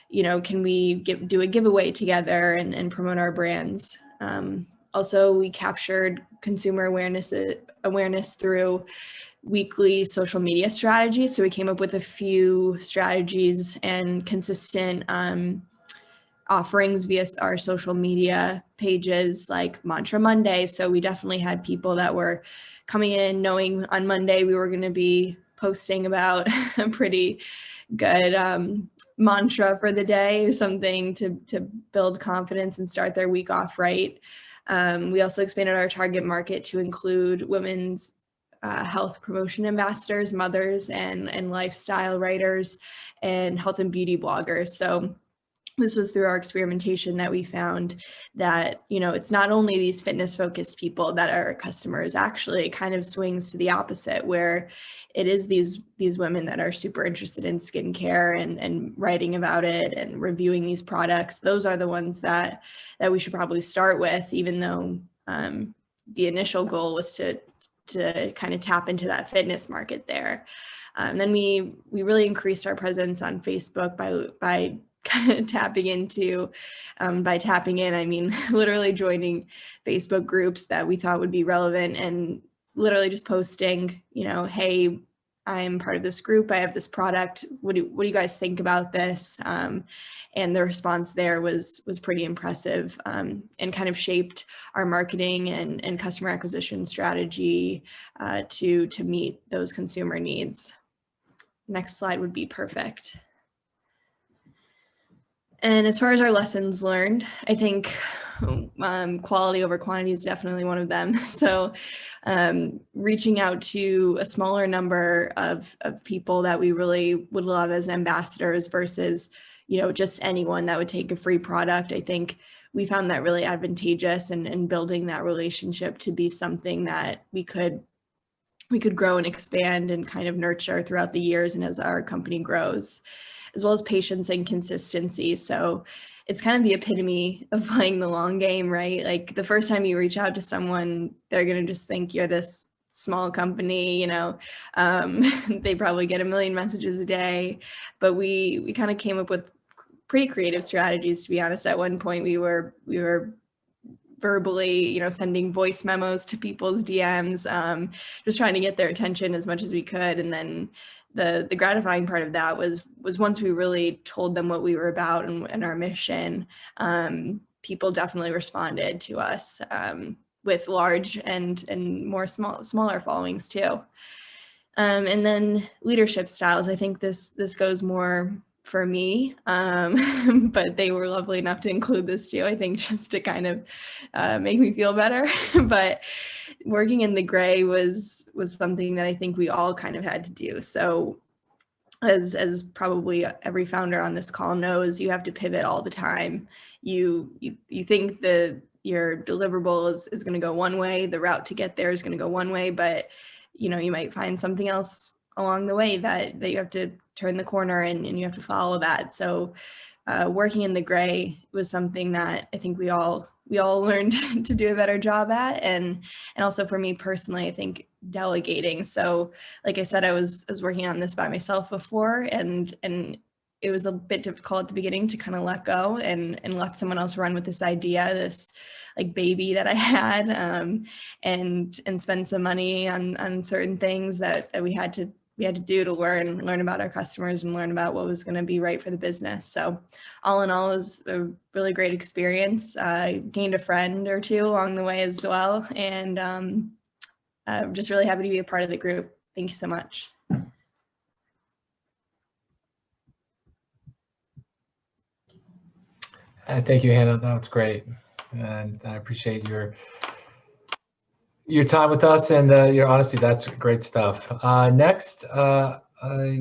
can we do a giveaway together and promote our brands. Also, we captured consumer awareness through weekly social media strategies. So we came up with a few strategies and consistent offerings via our social media pages, like Mantra Monday. So we definitely had people that were coming in knowing on Monday we were going to be posting about a pretty good mantra for the day, something to build confidence and start their week off right. We also expanded our target market to include women's health promotion ambassadors, mothers, and lifestyle writers, and health and beauty bloggers. So this was through our experimentation that we found that, it's not only these fitness focused people that are customers. Actually, it kind of swings to the opposite, where it is these women that are super interested in skincare and writing about it and reviewing these products. Those are the ones that we should probably start with, even though the initial goal was to kind of tap into that fitness market there. Then we really increased our presence on Facebook by kind of tapping into, by tapping in, I mean, literally joining Facebook groups that we thought would be relevant and literally just posting, hey, I'm part of this group, I have this product, what do you guys think about this? And the response there was pretty impressive, and kind of shaped our marketing and customer acquisition strategy to meet those consumer needs. Next slide would be perfect. And as far as our lessons learned, I think quality over quantity is definitely one of them. So reaching out to a smaller number of people that we really would love as ambassadors versus, just anyone that would take a free product. I think we found that really advantageous, and building that relationship to be something that we could grow and expand and kind of nurture throughout the years and as our company grows, as well as patience and consistency. So it's kind of the epitome of playing the long game, right? Like the first time you reach out to someone, they're going to just think you're this small company, they probably get 1 million messages a day. But we kind of came up with pretty creative strategies, to be honest. At one point we were verbally, sending voice memos to people's DMs, just trying to get their attention as much as we could. And then the gratifying part of that was once we really told them what we were about and our mission, people definitely responded to us with large and more smaller followings too. And then leadership styles. I think this goes more for me, but they were lovely enough to include this too, I think, just to kind of make me feel better. But working in the gray was something that I think we all kind of had to do. So as probably every founder on this call knows, you have to pivot all the time. You think that your deliverable is going to go one way, the route to get there is going to go one way, but you might find something else along the way that you have to turn the corner and you have to follow that. So working in the gray was something that I think we all learned to do a better job at. And also for me personally, I think delegating. So like I said, I was working on this by myself before, and it was a bit difficult at the beginning to kind of let go and let someone else run with this idea, this like baby that I had, and spend some money on certain things that we had to do to learn about our customers and learn about what was going to be right for the business. So all in all, it was a really great experience. Gained a friend or two along the way as well. And I'm just really happy to be a part of the group. Thank you so much. Thank you, Hannah. That was great. And I appreciate your time with us and your honesty. That's great stuff. Next, I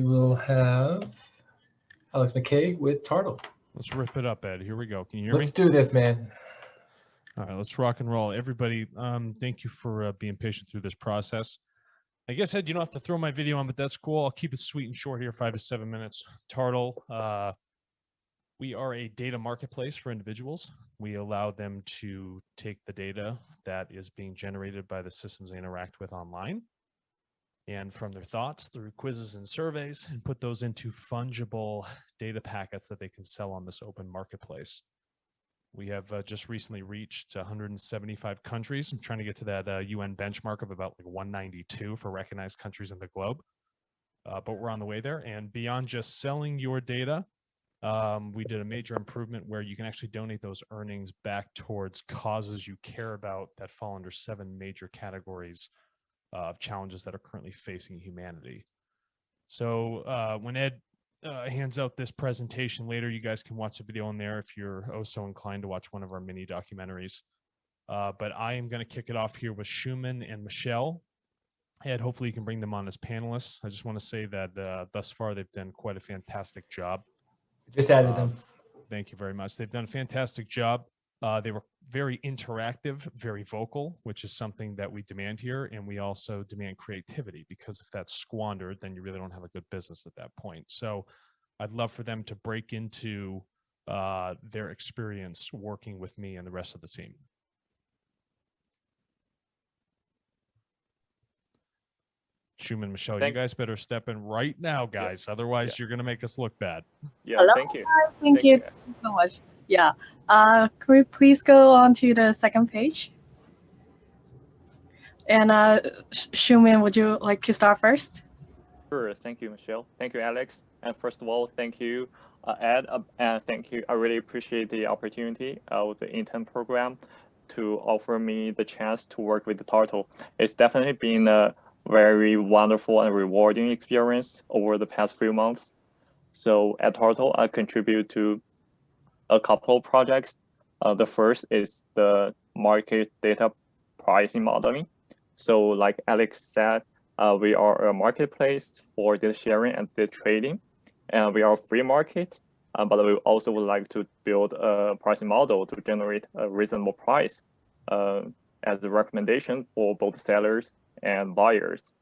will have Alex Mckay with Tartle. Let's rip it up, Ed. Here we go. Can you hear me? Let's do this, man. All right, let's rock and roll. Everybody, thank you for being patient through this process. I guess, Ed, you don't have to throw my video on, but that's cool. I'll keep it sweet and short here, 5 to 7 minutes. Tartle, we are a data marketplace for individuals. We allow them to take the data that is being generated by the systems they interact with online, and from their thoughts through quizzes and surveys, and put those into fungible data packets that they can sell on this open marketplace. We have just recently reached 175 countries. I'm trying to get to that UN benchmark of about like 192 for recognized countries in the globe. But we're on the way there. And beyond just selling your data, we did a major improvement where you can actually donate those earnings back towards causes you care about that fall under 7 major categories of challenges that are currently facing humanity. So when Ed hands out this presentation later, you guys can watch the video in there if you're so inclined to watch one of our mini documentaries. But I am going to kick it off here with Schumann and Michelle. Ed, hopefully you can bring them on as panelists. I just want to say that thus far they've done quite a fantastic job. Just added them. Thank you very much. They've done a fantastic job. They were very interactive, very vocal, which is something that we demand here. And we also demand creativity, because if that's squandered, then you really don't have a good business at that point. So I'd love for them to break into their experience working with me and the rest of the team. Schumann, Michelle, you guys better step in right now, guys. Otherwise, you're going to make us look bad. Yeah, Hello? thank you. Thank you so much. Yeah. Can we please go on to the second page? And Schumann, would you like to start first? Sure. Thank you, Michelle. Thank you, Alex. And first of all, thank you, Ed. And thank you. I really appreciate the opportunity of the IntEnt program to offer me the chance to work with the Tartle. It's definitely been a very wonderful and rewarding experience over the past few months. So at Tartle, I contribute to a couple of projects. The first is the market data pricing modeling. So like Alex said, we are a marketplace for data sharing and data trading, and we are a free market, but we also would like to build a pricing model to generate a reasonable price as a recommendation for both sellers and buyers.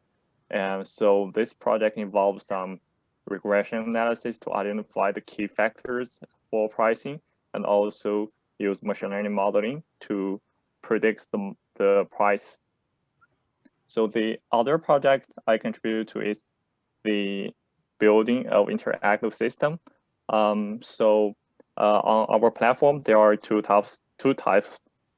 And so this project involves some regression analysis to identify the key factors for pricing, and also use machine learning modeling to predict the price. So the other project I contribute to is the building of interactive system. So on our platform, there are two types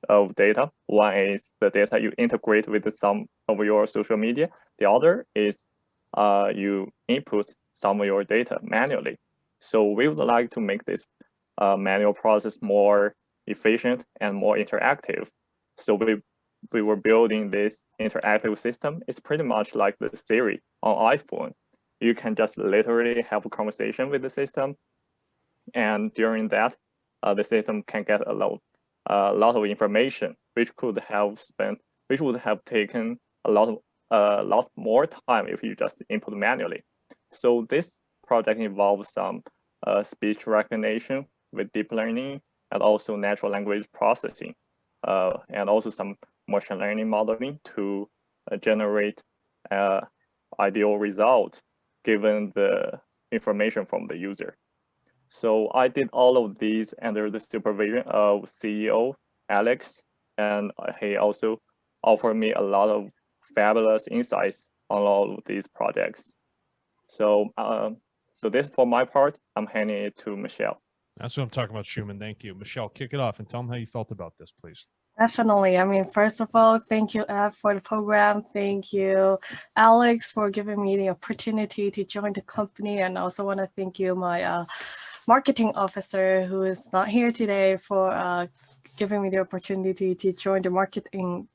of data. One is the data you integrate with some of your social media. The other is you input some of your data manually. So we would like to make this manual process more efficient and more interactive. So we were building this interactive system. It's pretty much like the Siri on iPhone. You can just literally have a conversation with the system, and during that, the system can get a lot of information, which would have taken a lot more time if you just input manually. So this project involves some speech recognition with deep learning, and also natural language processing, and also some machine learning modeling to generate ideal result given the information from the user. So I did all of these under the supervision of CEO Alex, and he also offered me a lot of fabulous insights on all of these projects. So so this, for my part, I'm handing it to Michelle. That's what I'm talking about, Schumann. Thank you. Michelle, kick it off and tell them how you felt about this, please. Definitely. I mean, first of all, thank you, Ed, for the program. Thank you, Alex, for giving me the opportunity to join the company. And I also want to thank you, my marketing officer, who is not here today, for giving me the opportunity to join the marketing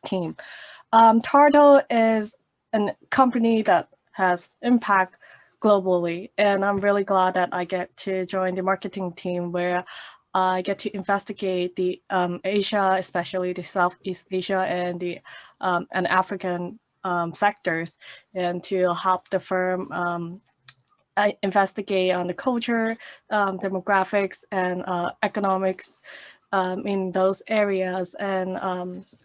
team. Tartle is a company that has impact globally, and I'm really glad that I get to join the marketing team, where I get to investigate the Asia, especially the Southeast Asia and the and African sectors, and to help the firm investigate on the culture, demographics, and economics in those areas. And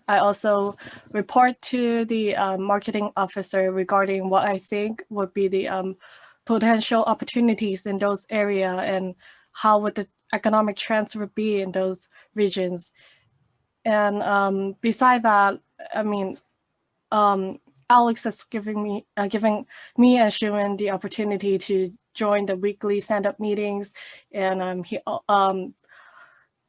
I also report to the marketing officer regarding what I think would be the potential opportunities in those areas and how would the economic trends would be in those regions. And beside that, I mean, Alex is giving me and Shuman the opportunity to join the weekly stand-up meetings, and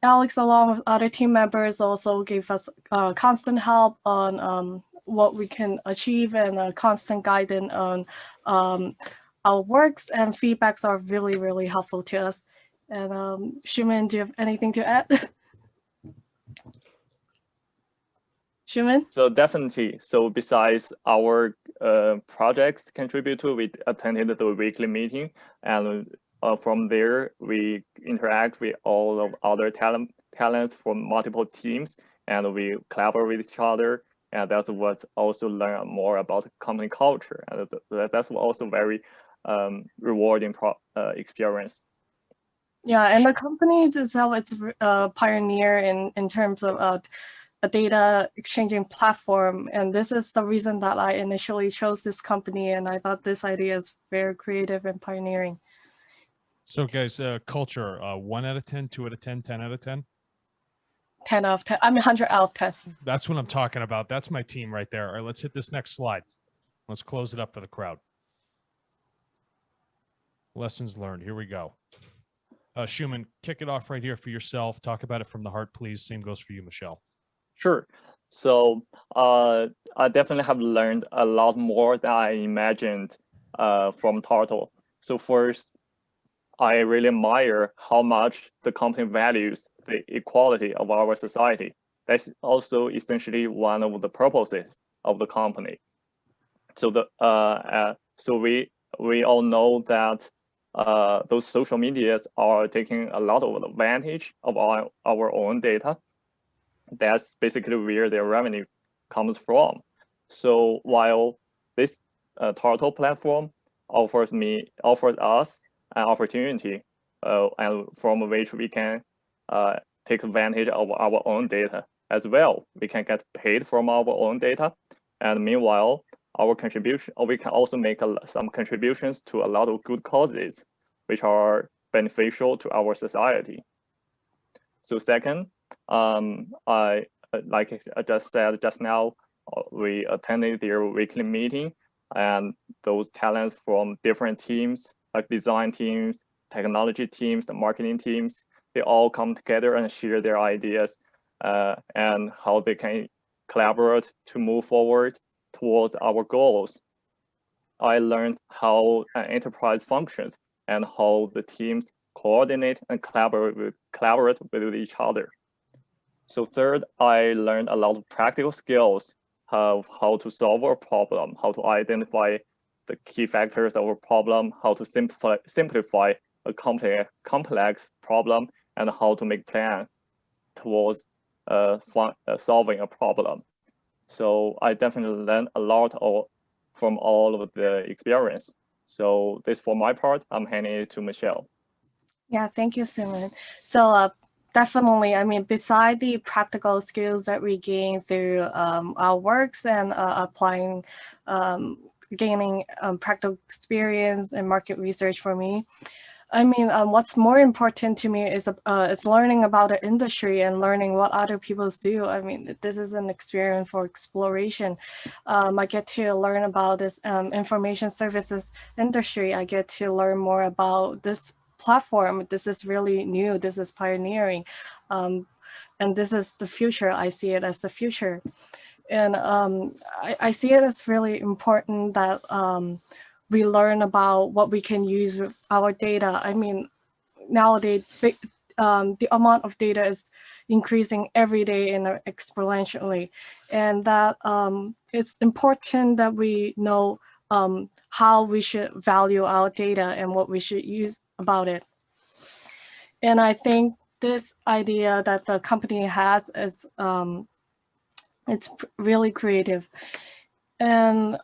Alex, along with other team members, also gave us constant help on what we can achieve and constant guidance on our works, and feedbacks are really, really helpful to us. And Shuman, do you have anything to add? Shuman? So definitely. So besides our projects contribute to, we attended the weekly meeting, and from there we interact with all of other talents from multiple teams, and we collaborate with each other. And that's what also learn more about the company culture, and that's also very rewarding experience. Yeah, and the company itself, it's a pioneer in terms of a data exchanging platform, and this is the reason that I initially chose this company, and I thought this idea is very creative and pioneering. So guys, culture, 1 out of 10, 2 out of 10, 10 out of 10? 10 out of 10. I mean, 100 out of 10. That's what I'm talking about. That's my team right there. All right, let's hit this next slide. Let's close it up for the crowd. Lessons learned. Here we go. Shuman, kick it off right here for yourself. Talk about it from the heart, please. Same goes for you, Michelle. Sure. So I definitely have learned a lot more than I imagined from Turtle. So first, I really admire how much the company values the equality of our society. That's also essentially one of the purposes of the company. So we all know that those social medias are taking a lot of advantage of our own data. That's basically where their revenue comes from. So while this Turtle platform offers us an opportunity and from which we can take advantage of our own data as well. We can get paid from our own data. And meanwhile, we can also make some contributions to a lot of good causes, which are beneficial to our society. So second, like I just said just now, we attended their weekly meeting, and those talents from different teams, like design teams, technology teams, the marketing teams, they all come together and share their ideas and how they can collaborate to move forward towards our goals. I learned how an enterprise functions and how the teams coordinate and collaborate with each other. So third, I learned a lot of practical skills of how to solve a problem, how to identify the key factors of a problem, how to simplify a complex problem, and how to make plan towards solving a problem. So I definitely learned a lot from all of the experience. So this, for my part, I'm handing it to Michelle. Yeah, thank you, Simon. So definitely, I mean, beside the practical skills that we gain through our works and applying, gaining practical experience and market research for me, I mean, what's more important to me is learning about the industry and learning what other people do. I mean, this is an experience for exploration. I get to learn about this information services industry. I get to learn more about this platform. This is really new. This is pioneering. And this is the future. I see it as the future. And I see it as really important that we learn about what we can use with our data. I mean, nowadays, the amount of data is increasing every day and exponentially. And that it's important that we know how we should value our data and what we should use about it. And I think this idea that the company has is it's really creative. And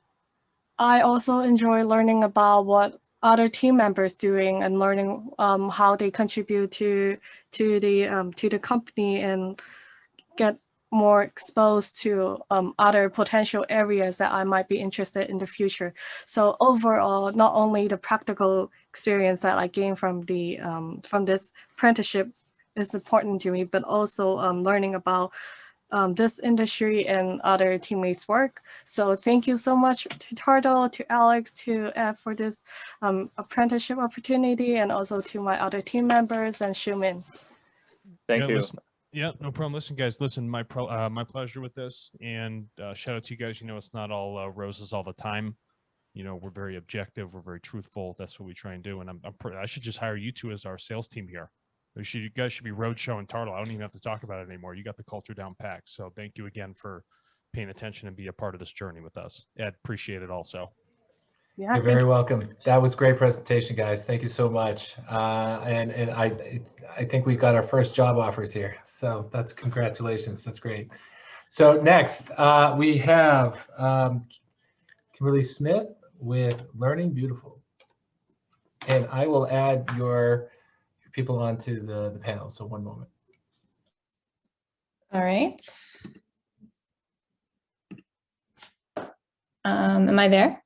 I also enjoy learning about what other team members doing and learning how they contribute to the company and get more exposed to other potential areas that I might be interested in the future. So overall, not only the practical experience that I gained from this apprenticeship is important to me, but also learning about this industry and other teammates' work. So thank you so much to Turtle, to Alex, to Ed for this apprenticeship opportunity, and also to my other team members and Shumin. Thank you. Listen, yeah, no problem. Listen, guys, listen, my pleasure with this, and shout out to you guys. You know, it's not all roses all the time. You know, we're very objective. We're very truthful. That's what we try and do. And I should just hire you two as our sales team here. You guys should be roadshow and Turtle. I don't even have to talk about it anymore. You got the culture down packed. So thank you again for paying attention and be a part of this journey with us. Ed, appreciate it also. Yeah, you're very welcome. That was a great presentation, guys. Thank you so much. And I think we got our first job offers here. So that's congratulations. That's great. So next we have Kimberly Smith with Learning Beautiful. And I will add your people onto the panel. So one moment. All right. Am I there?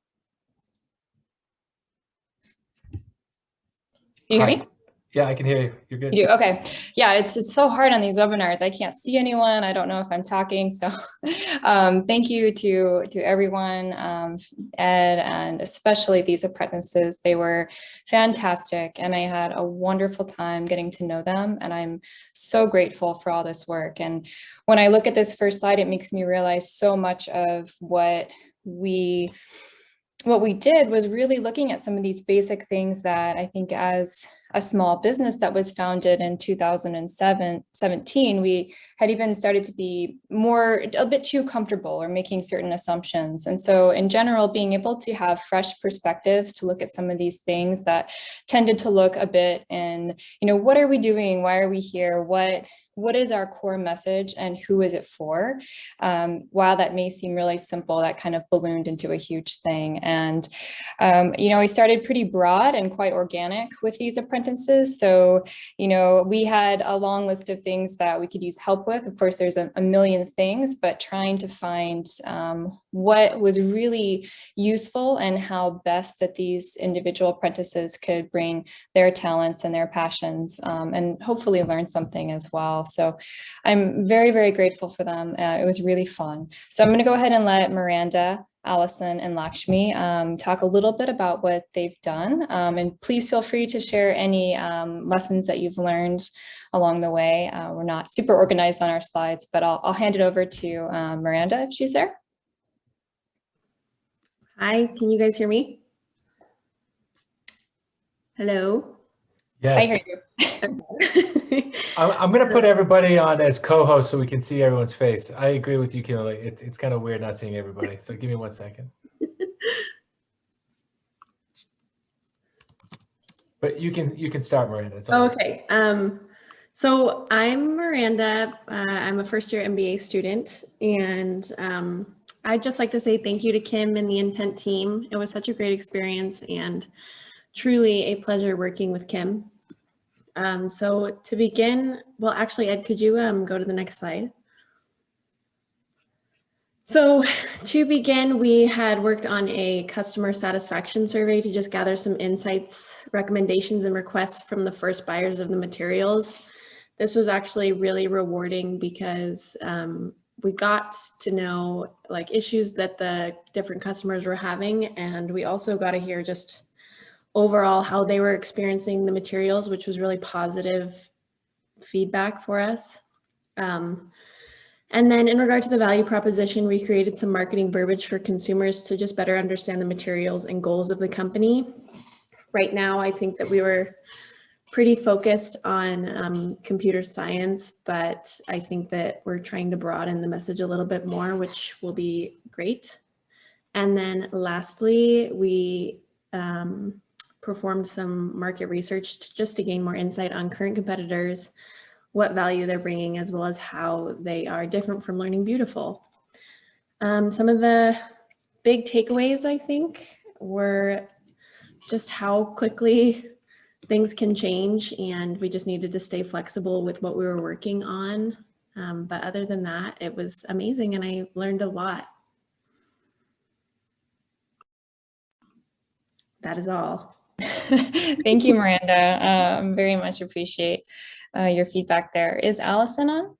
Do you hear me? Yeah, I can hear you. You're good. You do? Okay. Yeah, it's so hard on these webinars. I can't see anyone. I don't know if I'm talking. So thank you to everyone, Ed, and especially these apprentices. They were fantastic, and I had a wonderful time getting to know them, and I'm so grateful for all this work. And when I look at this first slide, it makes me realize so much of what we did was really looking at some of these basic things that I think as a small business that was founded in 2017, we had even started to be a bit too comfortable or making certain assumptions. And so in general, being able to have fresh perspectives to look at some of these things that tended to look a bit in, what are we doing? Why are we here? What is our core message and who is it for? While that may seem really simple, that kind of ballooned into a huge thing. And, we started pretty broad and quite organic with these apprentices. So, we had a long list of things that we could use help with. Of course, there's a million things, but trying to find what was really useful and how best that these individual apprentices could bring their talents and their passions and hopefully learn something as well. So I'm very, very grateful for them. It was really fun. So I'm going to go ahead and let Miranda, Allison, and Lakshmi talk a little bit about what they've done. And please feel free to share any lessons that you've learned along the way. We're not super organized on our slides, but I'll hand it over to Miranda if she's there. Hi, can you guys hear me? Hello? Yes. I hear you. I'm going to put everybody on as co-host so we can see everyone's face. I agree with you, Kimberly. It's kind of weird not seeing everybody. So give me 1 second. But you can start, Miranda. It's all right. Okay. So I'm Miranda. I'm a first-year MBA student, and I'd just like to say thank you to Kim and the IntEnt team. It was such a great experience and truly a pleasure working with Kim. So to begin, well, actually, Ed, could you go to the next slide? So to begin, we had worked on a customer satisfaction survey to just gather some insights, recommendations, and requests from the first buyers of the materials. This was actually really rewarding because we got to know issues that the different customers were having, and we also got to hear just overall how they were experiencing the materials, which was really positive feedback for us. And then in regard to the value proposition, we created some marketing verbiage for consumers to just better understand the materials and goals of the company. Right now, I think that we were pretty focused on computer science, but I think that we're trying to broaden the message a little bit more, which will be great. And then lastly, we performed some market research just to gain more insight on current competitors, what value they're bringing, as well as how they are different from Learning Beautiful. Some of the big takeaways, I think, were just how quickly things can change, and we just needed to stay flexible with what we were working on. But other than that, it was amazing and I learned a lot. That is all. Thank you, Miranda. Very much appreciate your feedback there. Is Allison on?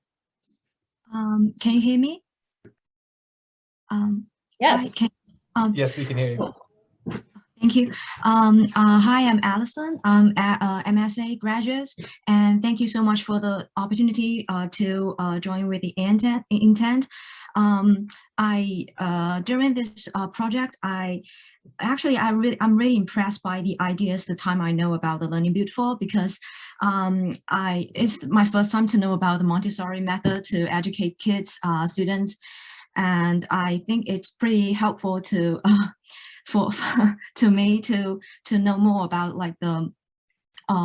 Can you hear me? Yes. Hi, Yes, we can hear you. Thank you. Hi, I'm Allison. I'm a MSA graduate, and thank you so much for the opportunity to join with the IntEnt. During this project, I'm really impressed by the ideas the time I know about the Learning Beautiful, because it's my first time to know about the Montessori method to educate kids, students, and I think it's pretty helpful to to me to know more about like the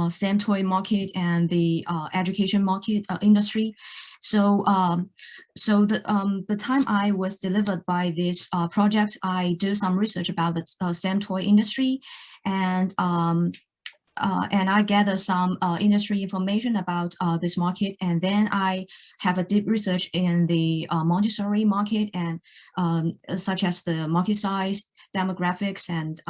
STEM toy market and the education market industry. So the time I was delivered by this project, I do some research about the STEM toy industry, and I gather some industry information about this market, and then I have a deep research in the Montessori market, and such as the market size, demographics, and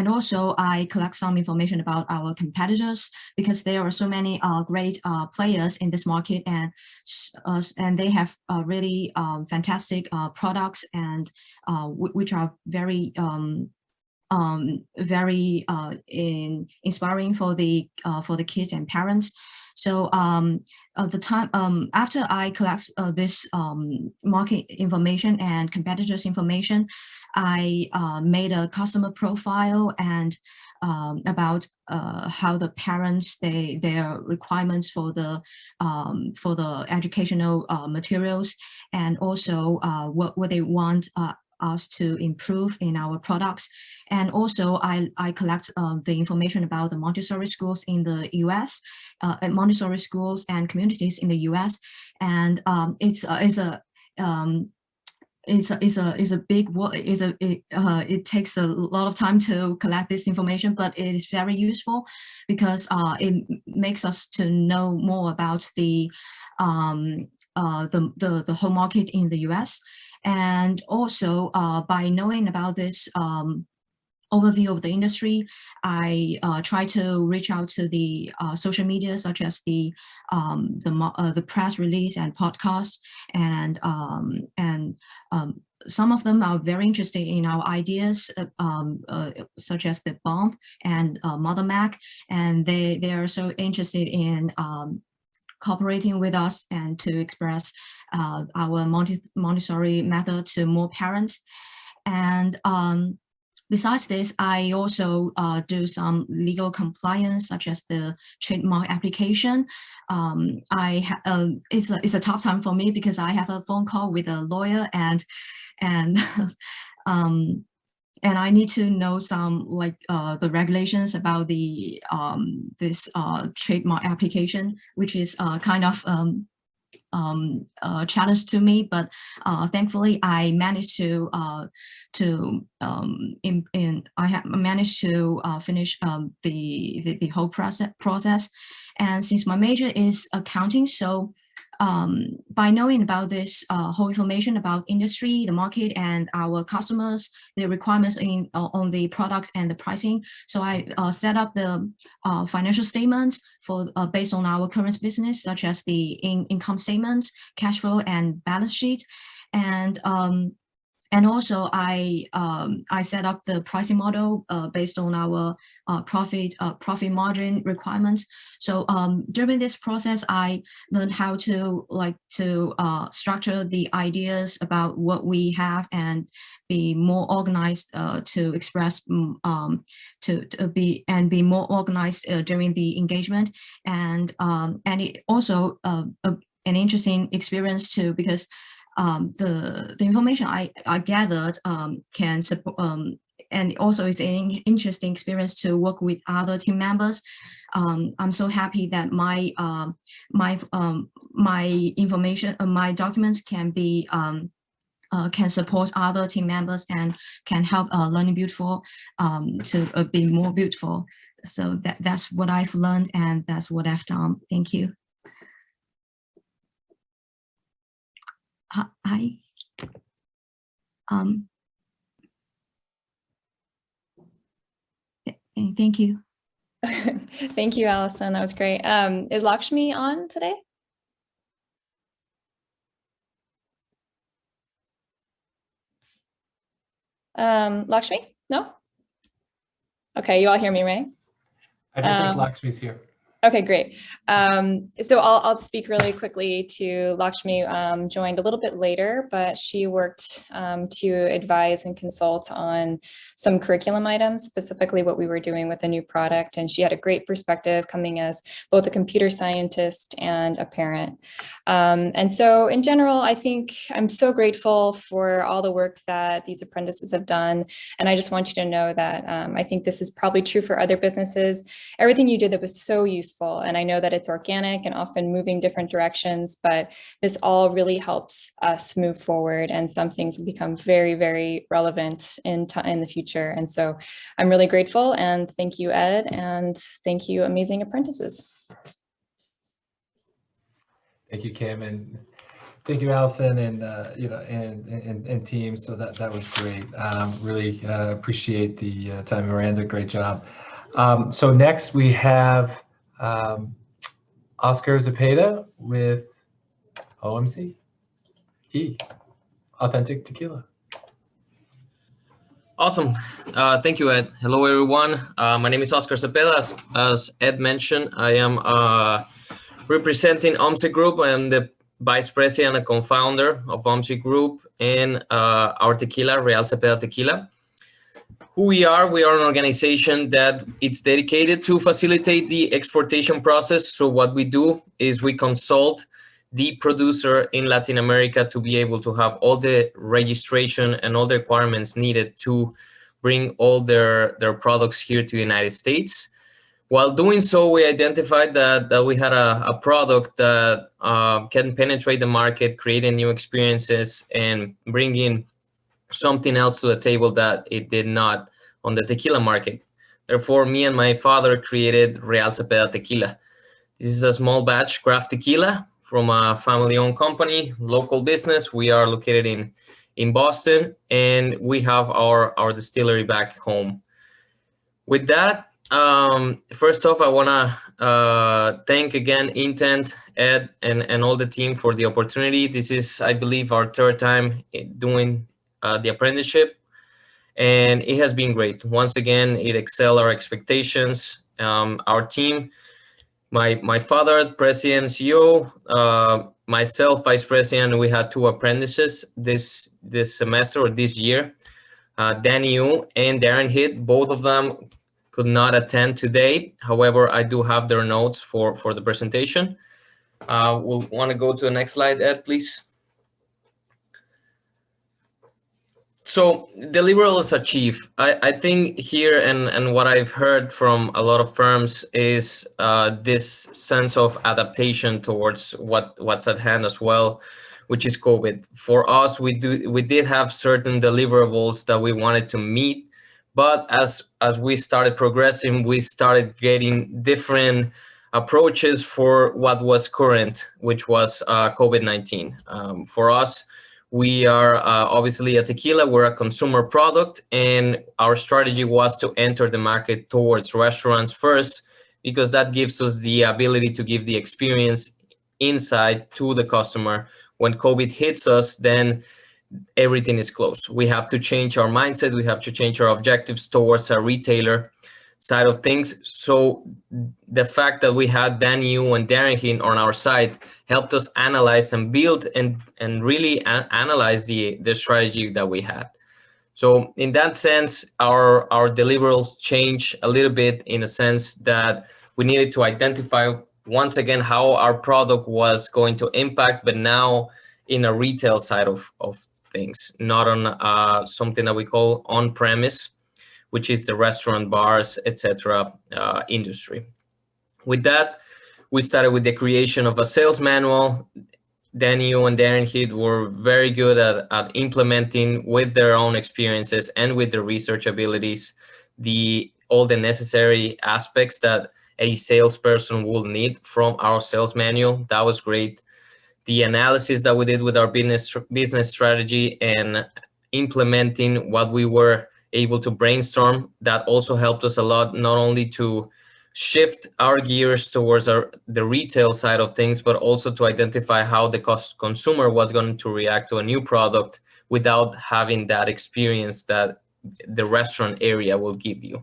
also I collect some information about our competitors, because there are so many great players in this market, and they have really fantastic products, and which are very inspiring for the kids and parents. So the time after I collect this market information and competitors information, I made a customer profile and about how the parents their requirements for the educational materials, and also what they want us to improve in our products. And also I collect the information about the Montessori schools in the US, Montessori schools and communities in the US. And it's a big work. It takes a lot of time to collect this information, but it is very useful because it makes us to know more about the whole market in the US. And also by knowing about this overview of the industry, I try to reach out to the social media, such as the press release and podcast, and some of them are very interested in our ideas, such as the Bump and Mother Mac, and they are so interested in cooperating with us and to express our Montessori method to more parents. And besides this, I also do some legal compliance, such as the trademark application. It's a tough time for me because I have a phone call with a lawyer, and I need to know some like the regulations about the this trademark application, which is kind of a challenge to me, but thankfully I managed to managed to finish the whole process. And since my major is accounting, so by knowing about this whole information about industry, the market, and our customers, the requirements on the products and the pricing, so I set up the financial statements for based on our current business, such as the income statements, cash flow, and balance sheet. And also I set up the pricing model based on our profit margin requirements. So during this process, I learned how to structure the ideas about what we have and be more organized to express be more organized during the engagement. And it also an interesting experience too, because the information I gathered can support, and also it's an interesting experience to work with other team members. I'm so happy that my my information, my documents can be can support other team members and can help Learning Beautiful to be more beautiful. So that's what I've learned, and that's what I've done. Thank you. Hi. Thank you. Thank you, Allison. That was great. Is Lakshmi on today? Lakshmi? No? Okay, you all hear me, right? I don't think Lakshmi's here. Okay, great. So I'll speak really quickly to Lakshmi. Joined a little bit later, but she worked to advise and consult on some curriculum items, specifically what we were doing with a new product. And she had a great perspective coming as both a computer scientist and a parent. And so in general, I think I'm so grateful for all the work that these apprentices have done. And I just want you to know that I think this is probably true for other businesses. Everything you did that was so useful. And I know that it's organic and often moving different directions, but this all really helps us move forward, and some things will become very, very relevant in the future. And so I'm really grateful, and thank you, Ed, and thank you, amazing apprentices. Thank you, Kim, and thank you, Allison, and and team. So that was great. Really appreciate the time, Miranda. Great job. So next we have Oscar Zepeda with OMC Authentic Tequila. Awesome. Thank you, Ed. Hello, everyone. My name is Oscar Zepeda. As Ed mentioned, I am representing OMC Group. I am the vice president and co-founder of OMC Group and our tequila, Real Zepeda Tequila. Who we are an organization that it's dedicated to facilitate the exportation process. So what we do is we consult the producer in Latin America to be able to have all the registration and all the requirements needed to bring all their products here to the United States. While doing so, we identified that we had a product that can penetrate the market, creating new experiences, and bring in something else to the table that it did not on the tequila market. Therefore, me and my father created Real Zepeda Tequila. This is a small batch craft tequila from a family-owned company, local business. We are located in Boston, and we have our distillery back home. With that, first off, I want to thank again IntEnt, Ed, and all the team for the opportunity. This is, I believe, our third time doing the apprenticeship, and it has been great. Once again, it excelled our expectations. Our team, my father, president, CEO, myself, vice president, we had 2 apprentices this semester or this year, Danny Yu and Darren Hitt. Both of them could not attend today. However, I do have their notes for the presentation. We'll want to go to the next slide, Ed, please. So deliverables achieved. I think here, and what I've heard from a lot of firms is this sense of adaptation towards what's at hand as well, which is COVID. For us, we did have certain deliverables that we wanted to meet, but as we started progressing, we started getting different approaches for what was current, which was COVID-19. For us, we are obviously a tequila, we're a consumer product, and our strategy was to enter the market towards restaurants first, because that gives us the ability to give the experience inside to the customer. When COVID hits us, then everything is closed. We have to change our mindset, we have to change our objectives towards a retailer side of things. So the fact that we had Danny Yu and Darren Hitt on our side helped us analyze and build and really analyze the strategy that we had. So in that sense, our deliverables changed a little bit, in a sense that we needed to identify once again how our product was going to impact, but now in a retail side of things, not on something that we call on-premise, which is the restaurant, bars, etc. Industry. With that, we started with the creation of a sales manual, Daniel and Darren Heath were very good at implementing with their own experiences and with their research abilities all the necessary aspects that a salesperson will need from our sales manual. That was great. The analysis that we did with our business strategy and implementing what we were able to brainstorm, that also helped us a lot, not only to shift our gears towards the retail side of things, but also to identify how the consumer was going to react to a new product without having that experience that the restaurant area will give you.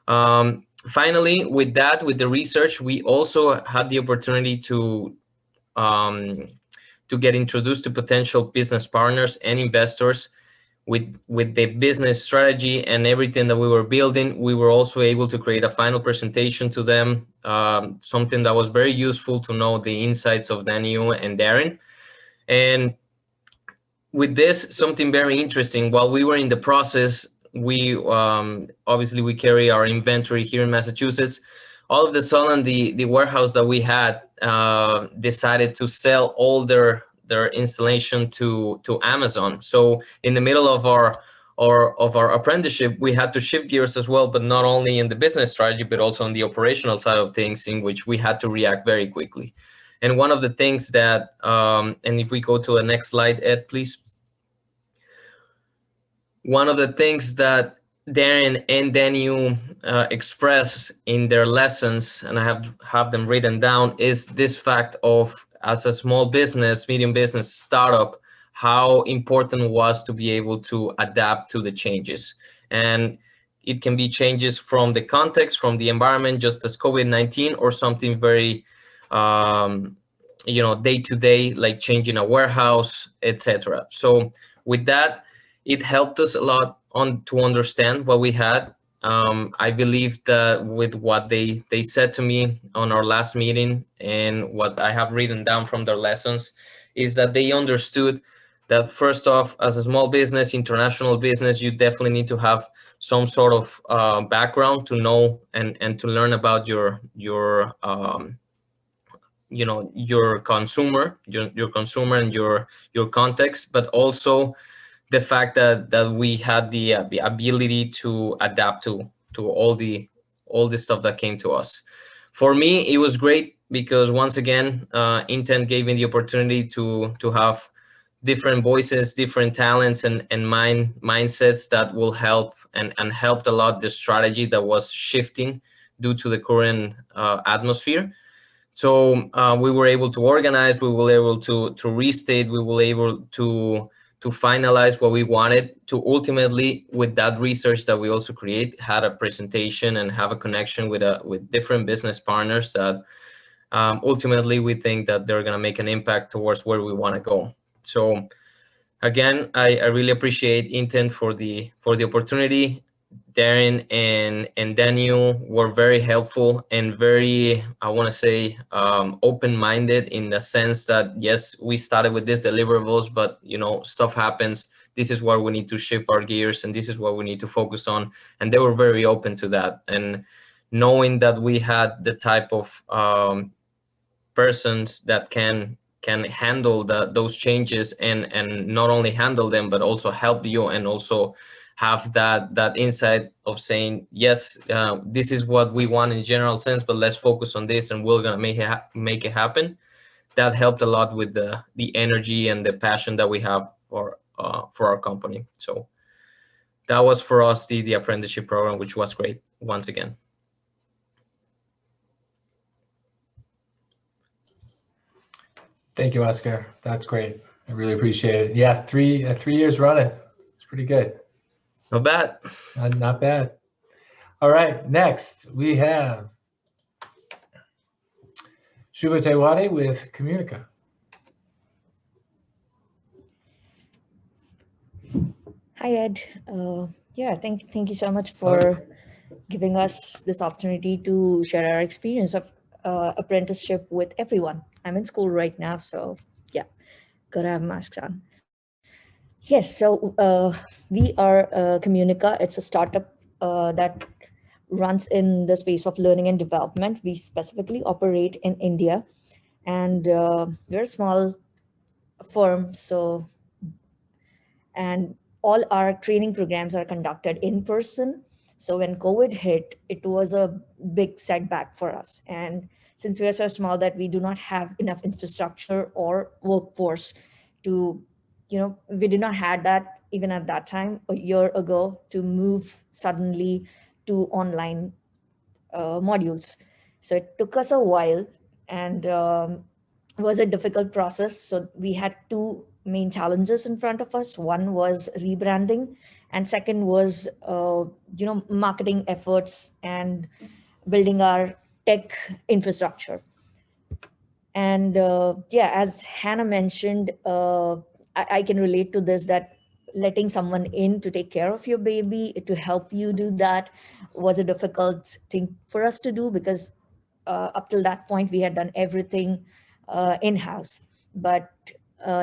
Finally, with the research, we also had the opportunity to get introduced to potential business partners and investors. With the business strategy and everything that we were building, we were also able to create a final presentation to them, something that was very useful to know the insights of Daniel and Darren. And with this, something very interesting, while we were in the process, we obviously we carry our inventory here in Massachusetts. All of a sudden, the warehouse that we had decided to sell all their installation to Amazon. So in the middle of our apprenticeship, we had to shift gears as well, but not only in the business strategy, but also on the operational side of things, in which we had to react very quickly. And one of the things that, and if we go to the next slide, Ed, please. One of the things that Darren and Daniel express in their lessons, and I have them written down, is this fact of, as a small business, medium business startup, how important it was to be able to adapt to the changes. And it can be changes from the context, from the environment, just as COVID-19, or something very, day-to-day, like changing a warehouse, etc. So with that, it helped us a lot to understand what we had. I believe that with what they said to me on our last meeting and what I have written down from their lessons is that they understood that, first off, as a small business, international business, you definitely need to have some sort of background to know and to learn about your consumer and your context, but also the fact that we had the ability to adapt to all the stuff that came to us. For me, it was great because, once again, IntEnt gave me the opportunity to have different voices, different talents, and mindsets that will help and helped a lot the strategy that was shifting due to the current atmosphere. So we were able to organize, we were able to restate, we were able to finalize what we wanted to ultimately, with that research that we also create, had a presentation and have a connection with different business partners that ultimately we think that they're going to make an impact towards where we want to go. So again, I really appreciate IntEnt for the opportunity. Darren and Daniel were very helpful and very, I want to say, open-minded, in the sense that, yes, we started with these deliverables, but stuff happens. This is where we need to shift our gears, and this is what we need to focus on. And they were very open to that. And knowing that we had the type of persons that can handle those changes and not only handle them, but also help you, and also have that insight of saying, yes, this is what we want in general sense, but let's focus on this, and we're gonna make it happen. That helped a lot with the energy and the passion that we have for our company. So that was for us the apprenticeship program, which was great once again. Thank you, Oscar. That's great. I really appreciate it. Yeah, 3 years running. It's pretty good. Not bad. Not bad. All right, next we have Shubha Tewade with Communica. Hi, Ed. Yeah, thank you so much for giving us this opportunity to share our experience of apprenticeship with everyone. I'm in school right now, so yeah, gotta have masks on. Yes, so we are Communica. It's a startup that runs in the space of learning and development. We specifically operate in India, and we're a small firm, so and all our training programs are conducted in person. So when COVID hit, it was a big setback for us. And since we are so small that we do not have enough infrastructure or workforce to, we did not have that even at that time a year ago to move suddenly to online modules. So it took us a while, and it was a difficult process. So we had two main challenges in front of us. One was rebranding, and second was marketing efforts and building our tech infrastructure. And as Hannah mentioned, I can relate to this, that letting someone in to take care of your baby, to help you do that, was a difficult thing for us to do, because up till that point we had done everything in-house. But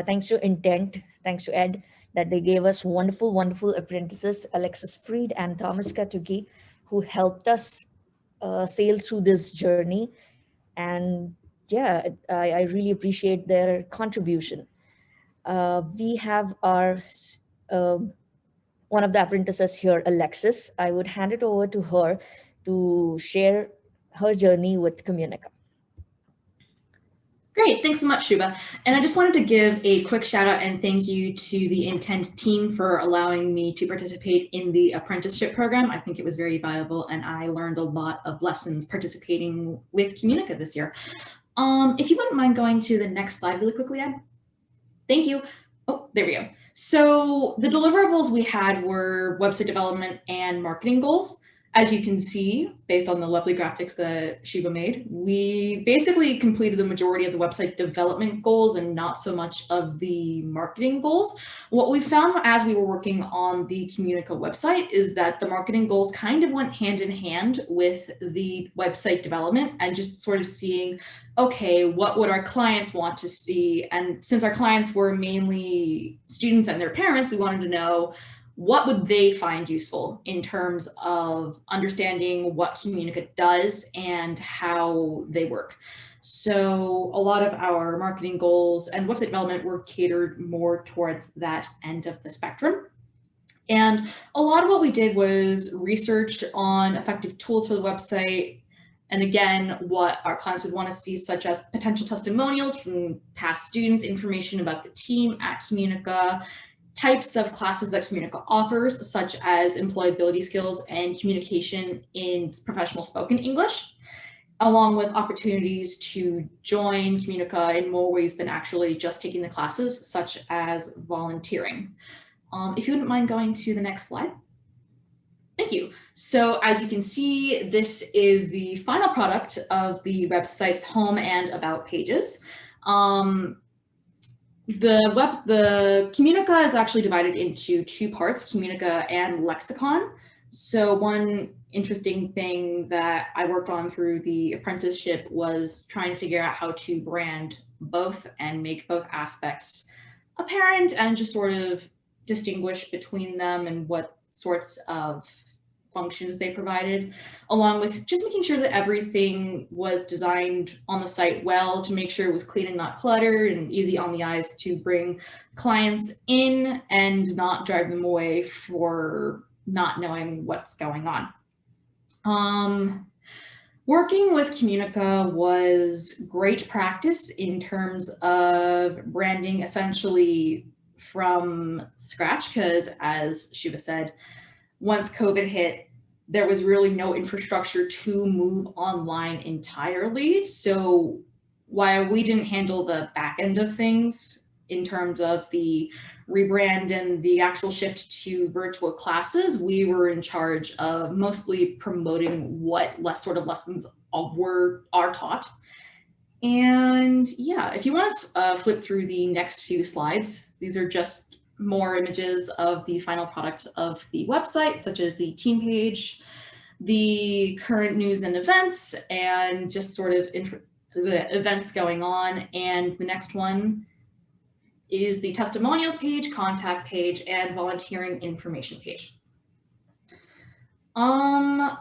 thanks to IntEnt, thanks to Ed, that they gave us wonderful apprentices, Alexis Freed and Thomas Katuki, who helped us sail through this journey. And I really appreciate their contribution. We have our one of the apprentices here, Alexis. I would hand it over to her to share her journey with Communica. Great, thanks so much, Shubha. And I just wanted to give a quick shout out and thank you to the IntEnt team for allowing me to participate in the apprenticeship program. I think it was very valuable, and I learned a lot of lessons participating with Communica this year. If you wouldn't mind going to the next slide really quickly, Ed. Thank you. Oh, there we go. So the deliverables we had were website development and marketing goals. As you can see, based on the lovely graphics that Shiva made, we basically completed the majority of the website development goals and not so much of the marketing goals. What we found as we were working on the Communica website is that the marketing goals kind of went hand in hand with the website development, and just sort of seeing, okay, what would our clients want to see? And since our clients were mainly students and their parents, we wanted to know, what would they find useful in terms of understanding what Communica does and how they work? So a lot of our marketing goals and website development were catered more towards that end of the spectrum. And a lot of what we did was research on effective tools for the website. And again, what our clients would want to see, such as potential testimonials from past students, information about the team at Communica, types of classes that Communica offers, such as employability skills and communication in professional spoken English, along with opportunities to join Communica in more ways than actually just taking the classes, such as volunteering. If you wouldn't mind going to the next slide. Thank you. So as you can see, this is the final product of the website's home and about pages. The Communica is actually divided into two parts, Communica and Lexicon. So one interesting thing that I worked on through the apprenticeship was trying to figure out how to brand both and make both aspects apparent and just sort of distinguish between them and what sorts of functions they provided, along with just making sure that everything was designed on the site well to make sure it was clean and not cluttered and easy on the eyes to bring clients in and not drive them away for not knowing what's going on. Working with Communica was great practice in terms of branding essentially from scratch, because as Shiva said, once COVID hit, there was really no infrastructure to move online entirely. So while we didn't handle the back end of things in terms of the rebrand and the actual shift to virtual classes, we were in charge of mostly promoting what sort of lessons are taught. And yeah, if you want to flip through the next few slides, these are just more images of the final product of the website, such as the team page, the current news and events, and just sort of the events going on. And the next one is the testimonials page, contact page, and volunteering information page. Yeah,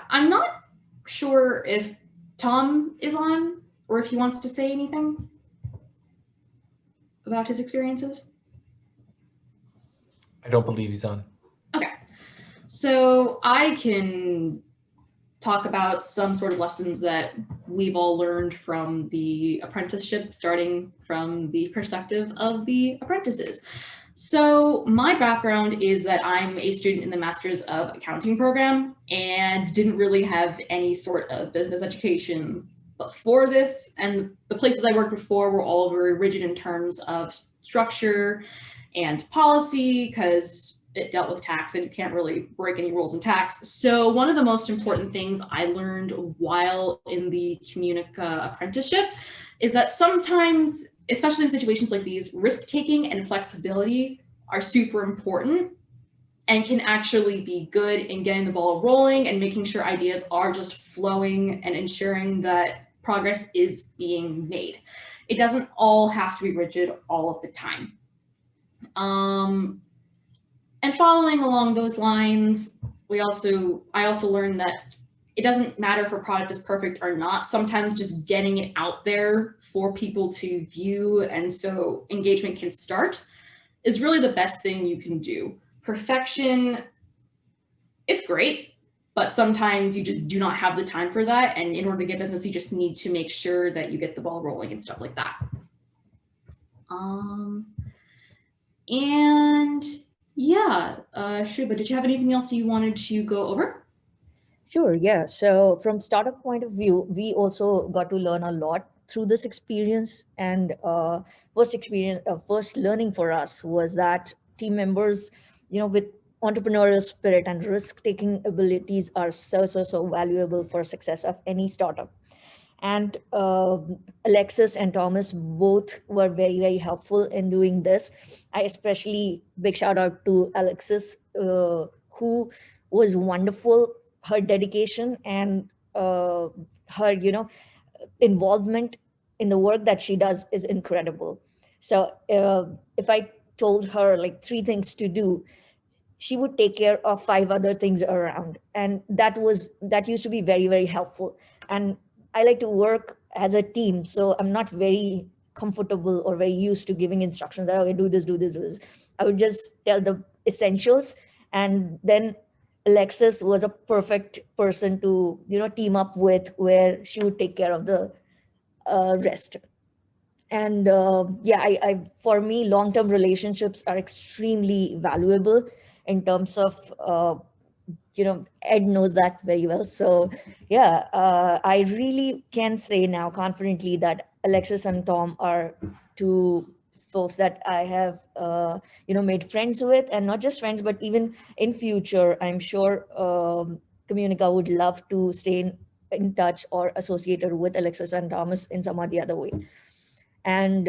I'm not sure if Tom is on or if he wants to say anything. about his experiences? I don't believe he's on. Okay, so I can talk about some sort of lessons that we've all learned from the apprenticeship, starting from the perspective of the apprentices. So my background is that I'm a student in the Master's of Accounting program and didn't really have any sort of business education before this. And the places I worked before were all very rigid in terms of structure and policy, because it dealt with tax and you can't really break any rules in tax. So one of the most important things I learned while in the Communica apprenticeship is that sometimes, especially in situations like these, risk-taking and flexibility are super important and can actually be good in getting the ball rolling and making sure ideas are just flowing and ensuring that progress is being made. It doesn't all have to be rigid all of the time. And following along those lines, I also learned that it doesn't matter if a product is perfect or not. Sometimes just getting it out there for people to view and so engagement can start is really the best thing you can do. Perfection, it's great, but sometimes you just do not have the time for that. And in order to get business, you just need to make sure that you get the ball rolling and stuff like that. And yeah, Shubha, did you have anything else you wanted to go over? Sure, yeah. So from startup point of view, we also got to learn a lot through this experience. And first learning for us was that team members, with entrepreneurial spirit and risk-taking abilities are so valuable for success of any startup. And Alexis and Thomas both were very helpful in doing this. I especially big shout out to Alexis, who was wonderful. Her dedication and her involvement in the work that she does is incredible. So if I told her like 3 things to do, she would take care of 5 other things around, and that used to be very helpful. And I like to work as a team, so I'm not very comfortable or very used to giving instructions that, okay, do this. I would just tell the essentials, and then Alexis was a perfect person to, team up with, where she would take care of the rest. And for me, long-term relationships are extremely valuable in terms of, Ed knows that very well. So yeah, I really can say now confidently that Alexis and Tom are 2 folks that I have, made friends with, and not just friends, but even in future, I'm sure Communica would love to stay in touch or associated with Alexis and Thomas in some or the other way. And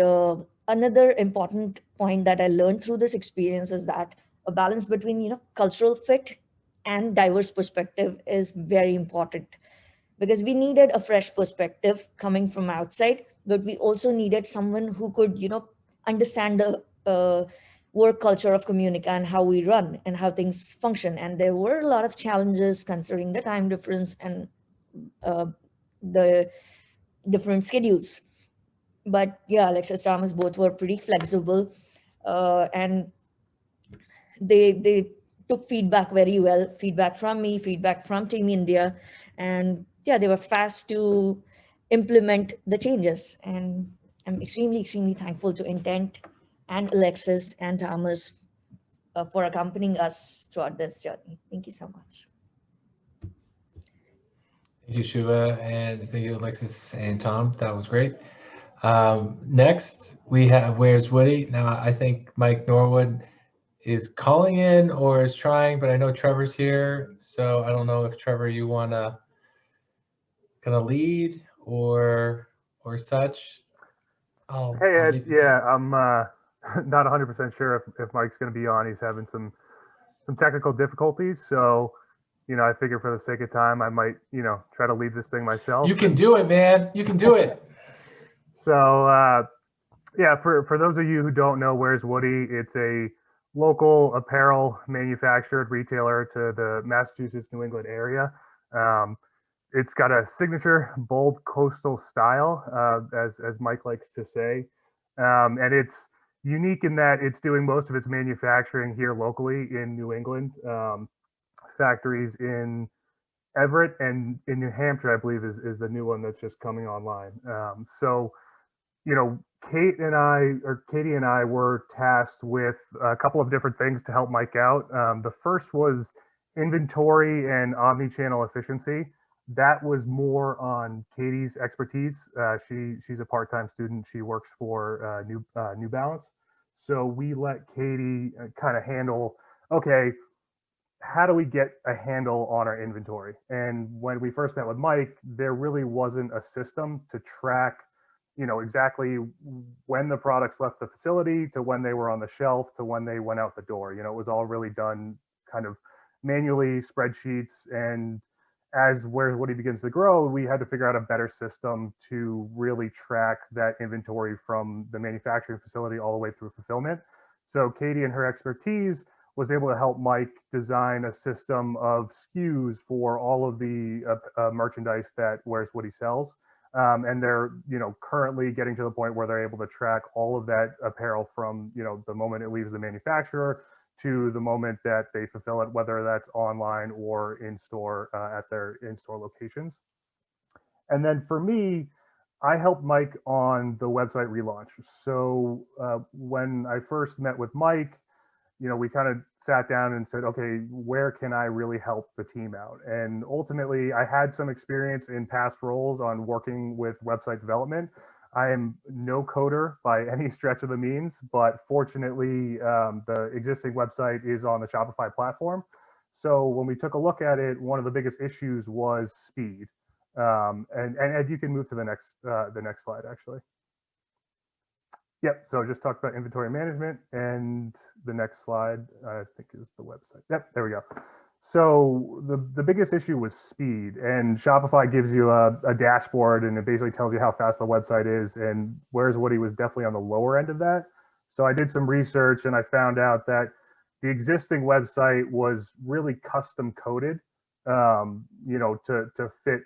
another important point that I learned through this experience is that a balance between, cultural fit and diverse perspective is very important, because we needed a fresh perspective coming from outside, but we also needed someone who could, understand the work culture of Communica and how we run and how things function. And there were a lot of challenges considering the time difference and the different schedules. But yeah, Alexis, Thomas both were pretty flexible, and they took feedback very well, feedback from me, feedback from Team India, and yeah, they were fast to implement the changes. And I'm extremely thankful to IntEnt and Alexis and Thomas for accompanying us throughout this journey. Thank you so much. Thank you, Shubha, and thank you, Alexis and Tom. That was great. Next, we have Where's Woody? Now, I think Mike Norwood is calling in or is trying, but I know Trevor's here, so I don't know if Trevor, you want to kind of lead or such. Hey Ed, yeah, I'm not 100% sure if Mike's going to be on. He's having some technical difficulties, so I figure for the sake of time, I might try to lead this thing myself. You can do it, man. You can do it. So yeah, for those of you who don't know, Where's Woody? It's a local apparel manufactured retailer to the Massachusetts, New England area. It's got a signature bold coastal style, as Mike likes to say, and unique in that it's doing most of its manufacturing here locally in New England. Factories in Everett and in New Hampshire, I believe, is the new one that's just coming online. So, you know, Katie and I were tasked with a couple of different things to help Mike out. The first was inventory and omni-channel efficiency. That was more on Katie's expertise. She's a part-time student. She works for New Balance. So we let Katie kind of handle, okay, how do we get a handle on our inventory? And when we first met with Mike, there really wasn't a system to track, you know, exactly when the products left the facility to when they were on the shelf to when they went out the door. You know, it was all really done kind of manually, spreadsheets. And as Where's Woody begins to grow, we had to figure out a better system to really track that inventory from the manufacturing facility all the way through fulfillment. So Katie and her expertise was able to help Mike design a system of SKUs for all of the merchandise that Where's Woody sells. And they're, you know, currently getting to the point where they're able to track all of that apparel from, you know, the moment it leaves the manufacturer to the moment that they fulfill it, whether that's online or in store at their in-store locations. And then for me, I helped Mike on the website relaunch. So when I first met with Mike, you know, we kind of sat down and said, okay, where can I really help the team out? And ultimately, I had some experience in past roles on working with website development. I am no coder by any stretch of the means, but fortunately, the existing website is on the Shopify platform. So when we took a look at it, one of the biggest issues was speed. And Ed, you can move to the next slide, actually. Yep, so just talked about inventory management, and the next slide, I think, is the website. Yep, there we go. So the biggest issue was speed, and Shopify gives you a dashboard, and it basically tells you how fast the website is, and Where's Woody was definitely on the lower end of that. So I did some research, and I found out that the existing website was really custom coded, you know, to fit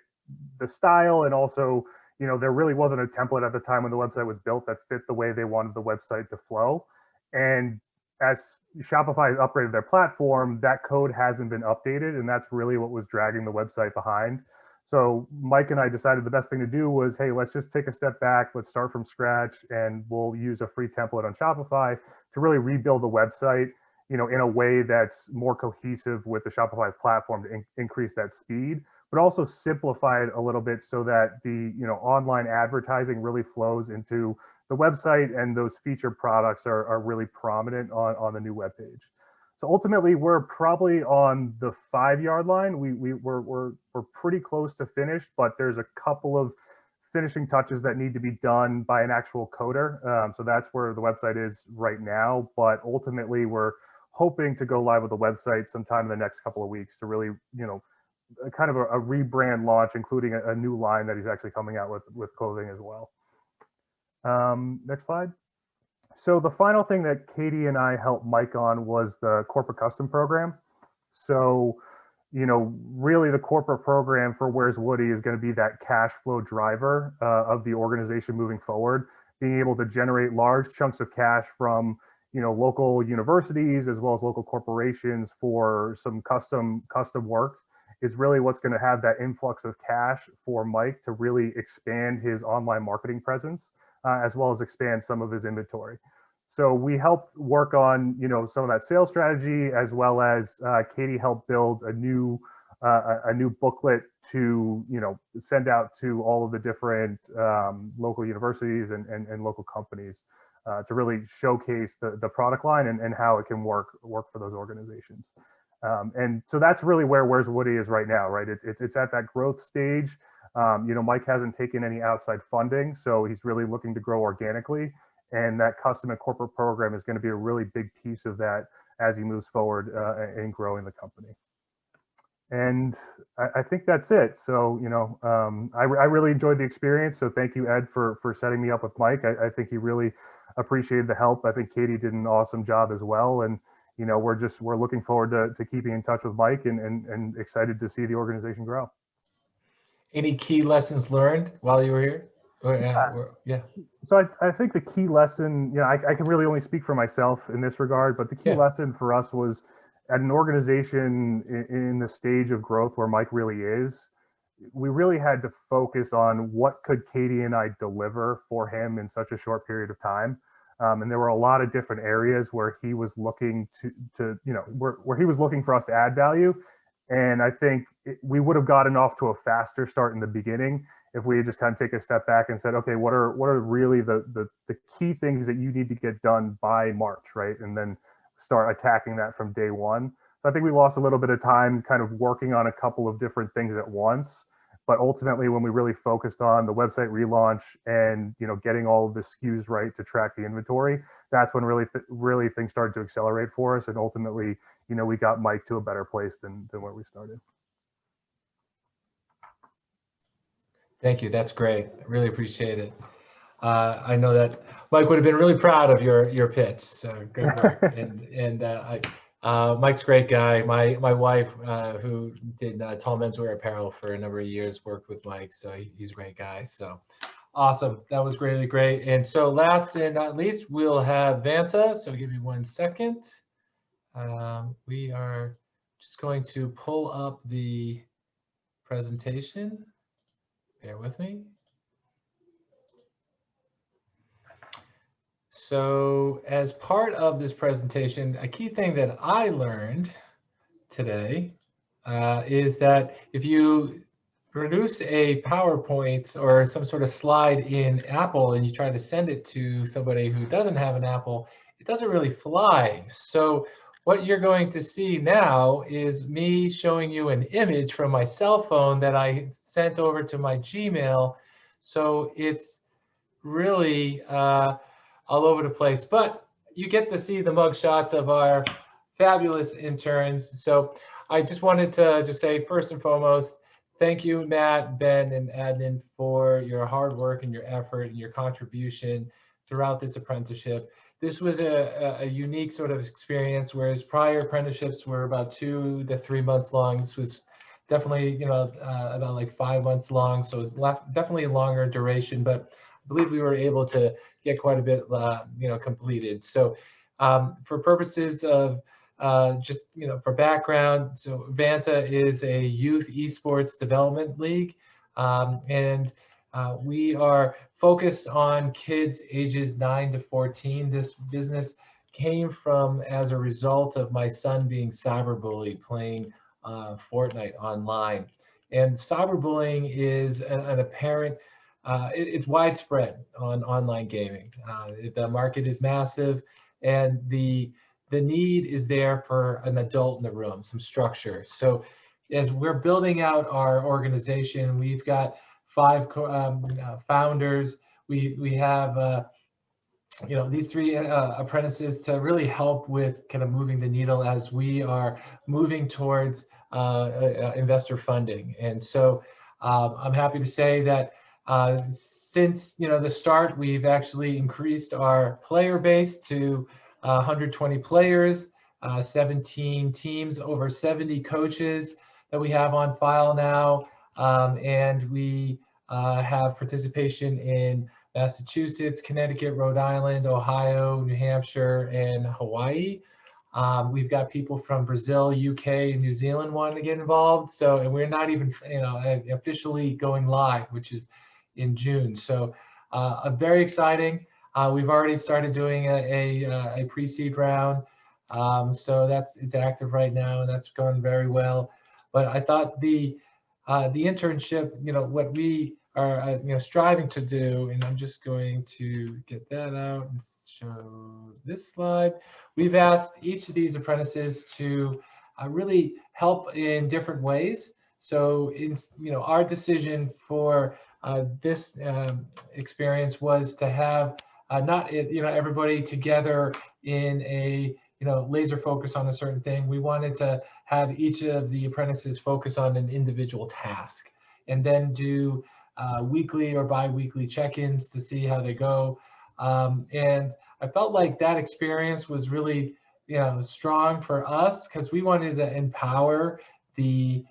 the style, and also, you know, there really wasn't a template at the time when the website was built that fit the way they wanted the website to flow. And as Shopify has upgraded their platform, that code hasn't been updated, and that's really what was dragging the website behind. So Mike and I decided the best thing to do was, hey, let's just take a step back, let's start from scratch, and we'll use a free template on Shopify to really rebuild the website, you know, in a way that's more cohesive with the Shopify platform to increase that speed, but also simplify it a little bit so that the, you know, online advertising really flows into the website, and those featured products are really prominent on the new webpage. So ultimately, we're probably on the 5-yard line. We're pretty close to finished, but there's a couple of finishing touches that need to be done by an actual coder. So that's where the website is right now. But ultimately, we're hoping to go live with the website sometime in the next couple of weeks to really, you know, kind of a rebrand launch, including a new line that he's actually coming out with clothing as well. Next slide. So the final thing that Katie and I helped Mike on was the corporate custom program. So, you know, really the corporate program for Where's Woody is going to be that cash flow driver of the organization moving forward, being able to generate large chunks of cash from, you know, local universities as well as local corporations for some custom work is really what's going to have that influx of cash for Mike to really expand his online marketing presence, as well as expand some of his inventory. So we helped work on, you know, some of that sales strategy, as well as Katie helped build a new booklet to, you know, send out to all of the different local universities and local companies to really showcase the product line and how it can work for those organizations. And so that's really where Where's Woody is right now, right? It's at that growth stage. You know, Mike hasn't taken any outside funding, so he's really looking to grow organically. And that custom and corporate program is going to be a really big piece of that as he moves forward in growing the company. And I think that's it. So, you know, I really enjoyed the experience. So thank you, Ed, for setting me up with Mike. I think he really appreciated the help. I think Katie did an awesome job as well. And, you know, we're looking forward to keeping in touch with Mike and excited to see the organization grow. Any key lessons learned while you were here? Yeah. So I think the key lesson, I can really only speak for myself in this regard, but the key lesson for us was at an organization in the stage of growth where Mike really is, we really had to focus on what could Katie and I deliver for him in such a short period of time. And there were a lot of different areas where he was looking where he was looking for us to add value. And I think we would have gotten off to a faster start in the beginning if we had just kind of take a step back and said, okay, what are really the key things that you need to get done by March, right? And then start attacking that from day one. So I think we lost a little bit of time kind of working on a couple of different things at once. But ultimately, when we really focused on the website relaunch and getting all of the SKUs right to track the inventory, that's when really things started to accelerate for us. And ultimately, we got Mike to a better place than where we started. Thank you. That's great. I really appreciate it. I know that Mike would have been really proud of your pitch. So good work. Mike's a great guy. My wife, who did Tall Menswear Apparel for a number of years, worked with Mike. So he's a great guy. So awesome. That was really great. And so last and not least, we'll have Vanta. So give me 1 second. We are just going to pull up the presentation. Bear with me. So as part of this presentation, a key thing that I learned today is that if you produce a PowerPoint or some sort of slide in Apple and you try to send it to somebody who doesn't have an Apple, it doesn't really fly. So what you're going to see now is me showing you an image from my cell phone that I sent over to my Gmail. So it's really all over the place, but you get to see the mug shots of our fabulous interns. So I just wanted to just say, first and foremost, thank you, Matt, Ben, and Adnan, for your hard work and your effort and your contribution throughout this apprenticeship. This was a unique sort of experience, whereas prior apprenticeships were about 2 to 3 months long. This was definitely, about like 5 months long, so definitely a longer duration, but I believe we were able to get quite a bit, completed. So for purposes of just, for background, so Vanta is a youth esports development league, and we are focused on kids ages 9 to 14. This business came from as a result of my son being cyberbullied playing Fortnite online. And cyberbullying is an apparent, it's widespread on online gaming. The market is massive, and the need is there for an adult in the room, some structure. So as we're building out our organization, we've got 5 founders. We have these 3 apprentices to really help with kind of moving the needle as we are moving towards investor funding. And so I'm happy to say that since the start, we've actually increased our player base to 120 players, 17 teams, over 70 coaches that we have on file now, and we have participation in Massachusetts, Connecticut, Rhode Island, Ohio, New Hampshire, and Hawaii. We've got people from Brazil, UK, and New Zealand wanting to get involved. So, and we're not even, officially going live, which is in June. So, very exciting. We've already started doing a pre-seed round. So it's active right now, and that's going very well. But I thought the internship, what we are, striving to do, and I'm just going to get that out and show this slide. We've asked each of these apprentices to really help in different ways. So our decision for this experience was to have not everybody together in a laser focus on a certain thing. We wanted to have each of the apprentices focus on an individual task, and then do weekly or bi-weekly check-ins to see how they go. And I felt like that experience was really strong for us, because we wanted to empower the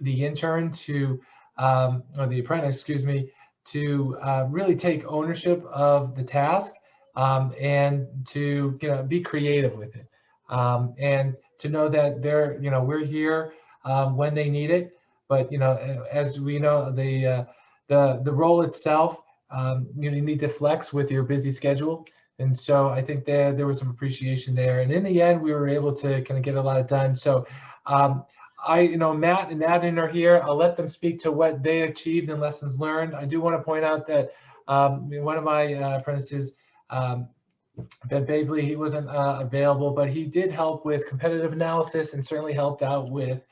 intern to or the apprentice, excuse me, to really take ownership of the task and to be creative with it, and to know that we're here when they need it. But as we know, the role itself, you need to flex with your busy schedule. And so I think there was some appreciation there. And in the end, we were able to kind of get a lot done. So Matt and Adnan are here. I'll let them speak to what they achieved and lessons learned. I do want to point out that one of my apprentices, Ben Bavely, he wasn't available, but he did help with competitive analysis and certainly helped out with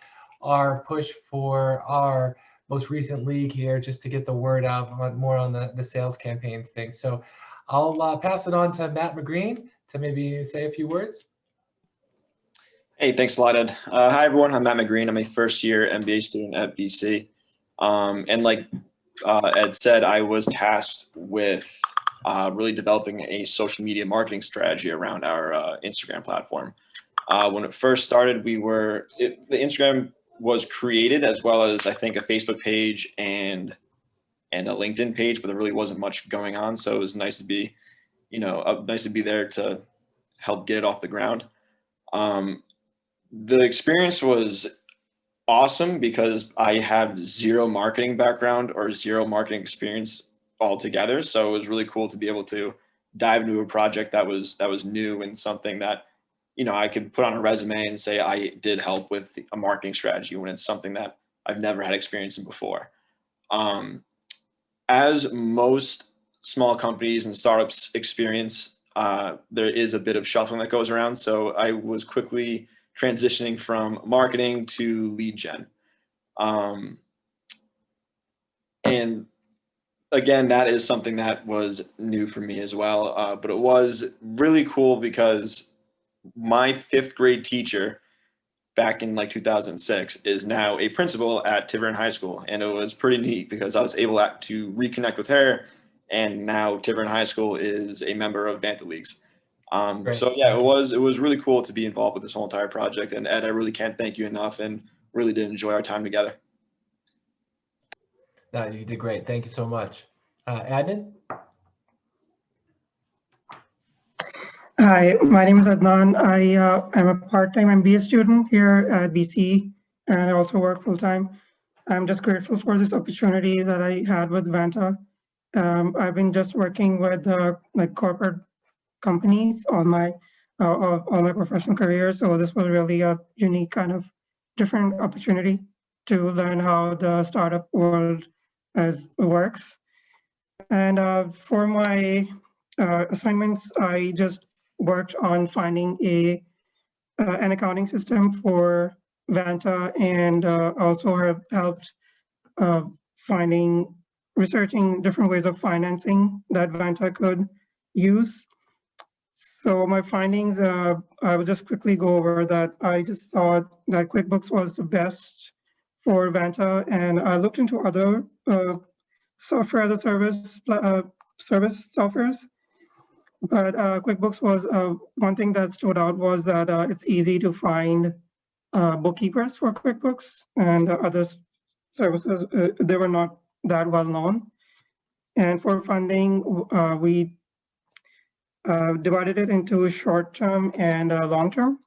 our push for our most recent league here, just to get the word out more on the sales campaigns thing. So I'll pass it on to Matt Mcgreen to maybe say a few words. Hey, thanks a lot, Ed. Hi, everyone. I'm Matt Mcgreen. I'm a first-year MBA student at BC. And like Ed said, I was tasked with really developing a social media marketing strategy around our Instagram platform. When it first started, the Instagram was created, as well as I think a Facebook page and a LinkedIn page, but there really wasn't much going on. So it was nice to be, nice to be there to help get it off the ground. The experience was awesome because I have zero marketing background or zero marketing experience altogether. So it was really cool to be able to dive into a project that was new and something that, I could put on a resume and say I did help with a marketing strategy when it's something that I've never had experience in before. As most small companies and startups experience, there is a bit of shuffling that goes around. So I was quickly transitioning from marketing to lead gen. And again, that is something that was new for me as well. But it was really cool because my 5th grade teacher back in like 2006 is now a principal at Tiverton High School. And it was pretty neat because I was able to reconnect with her. And now Tiverton High School is a member of Vanta Leagues. So yeah, it was really cool to be involved with this whole entire project. And Ed, I really can't thank you enough and really did enjoy our time together. No, you did great. Thank you so much. Adnan? Hi, my name is Adnan. I am a part-time MBA student here at BC, and I also work full-time. I'm just grateful for this opportunity that I had with Vanta. I've been just working with like corporate companies all my professional career, so this was really a unique kind of different opportunity to learn how the startup world works. And for my assignments, I just worked on finding an accounting system for Vanta, and also have helped researching different ways of financing that Vanta could use. So my findings, I will just quickly go over that. I just thought that QuickBooks was the best for Vanta, and I looked into other software as a service softwares. But QuickBooks was one thing that stood out was that it's easy to find bookkeepers for QuickBooks, and other services, they were not that well known. And for funding, we divided it into short-term and long-term.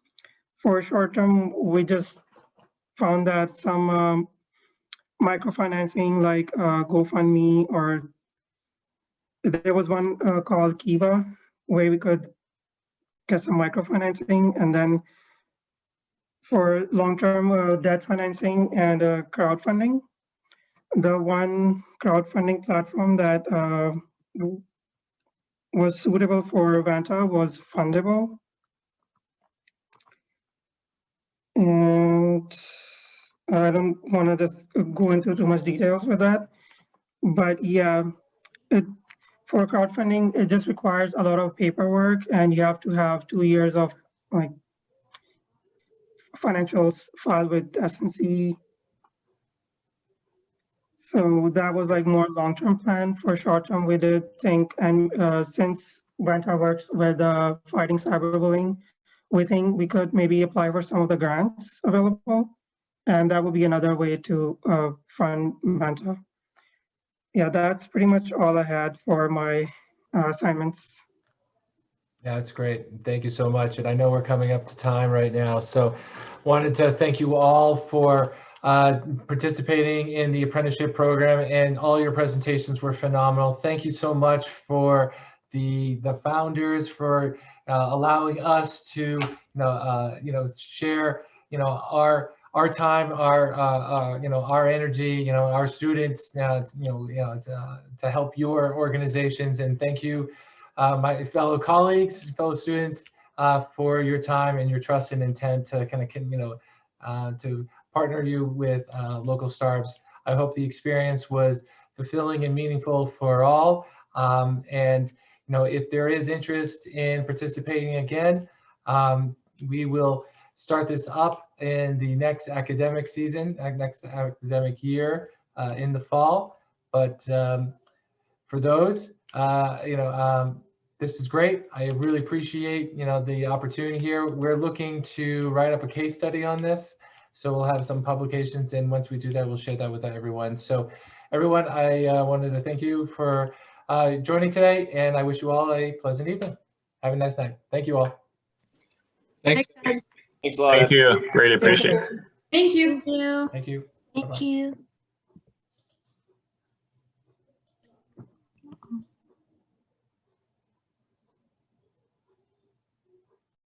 For short-term, we just found that some microfinancing like GoFundMe, or there was one called Kiva, where we could get some microfinancing. And then for long-term debt financing and crowdfunding, the one crowdfunding platform that was suitable for Vanta was Fundable. And I don't want to just go into too much details with that, but yeah, for crowdfunding, it just requires a lot of paperwork, and you have to have 2 years of like financials filed with S&C. So that was like more long-term plan. For short-term, we did think, and since Vanta works with fighting cyberbullying, we think we could maybe apply for some of the grants available, and that would be another way to fund Vanta. yeah, that's pretty much all I had for my assignments. Yeah, that's great. Thank you so much. And I know we're coming up to time right now. So wanted to thank you all for participating in the apprenticeship program, and all your presentations were phenomenal. Thank you so much for the founders for allowing us to share our time, our energy, our students, to help your organizations. And thank you, my fellow colleagues, fellow students, for your time and your trust and intent to to partner you with local startups. I hope the experience was fulfilling and meaningful for all. And if there is interest in participating again, we will start this up in the next academic season, next academic year in the fall. But for those, this is great. I really appreciate, the opportunity here. We're looking to write up a case study on this. So we'll have some publications, and once we do that, we'll share that with everyone. So everyone, I wanted to thank you for joining today, and I wish you all a pleasant evening. Have a nice night. Thank you all. Thanks. Thanks a lot. Thank you. Great appreciate it. Thank you. Thank you. Thank you.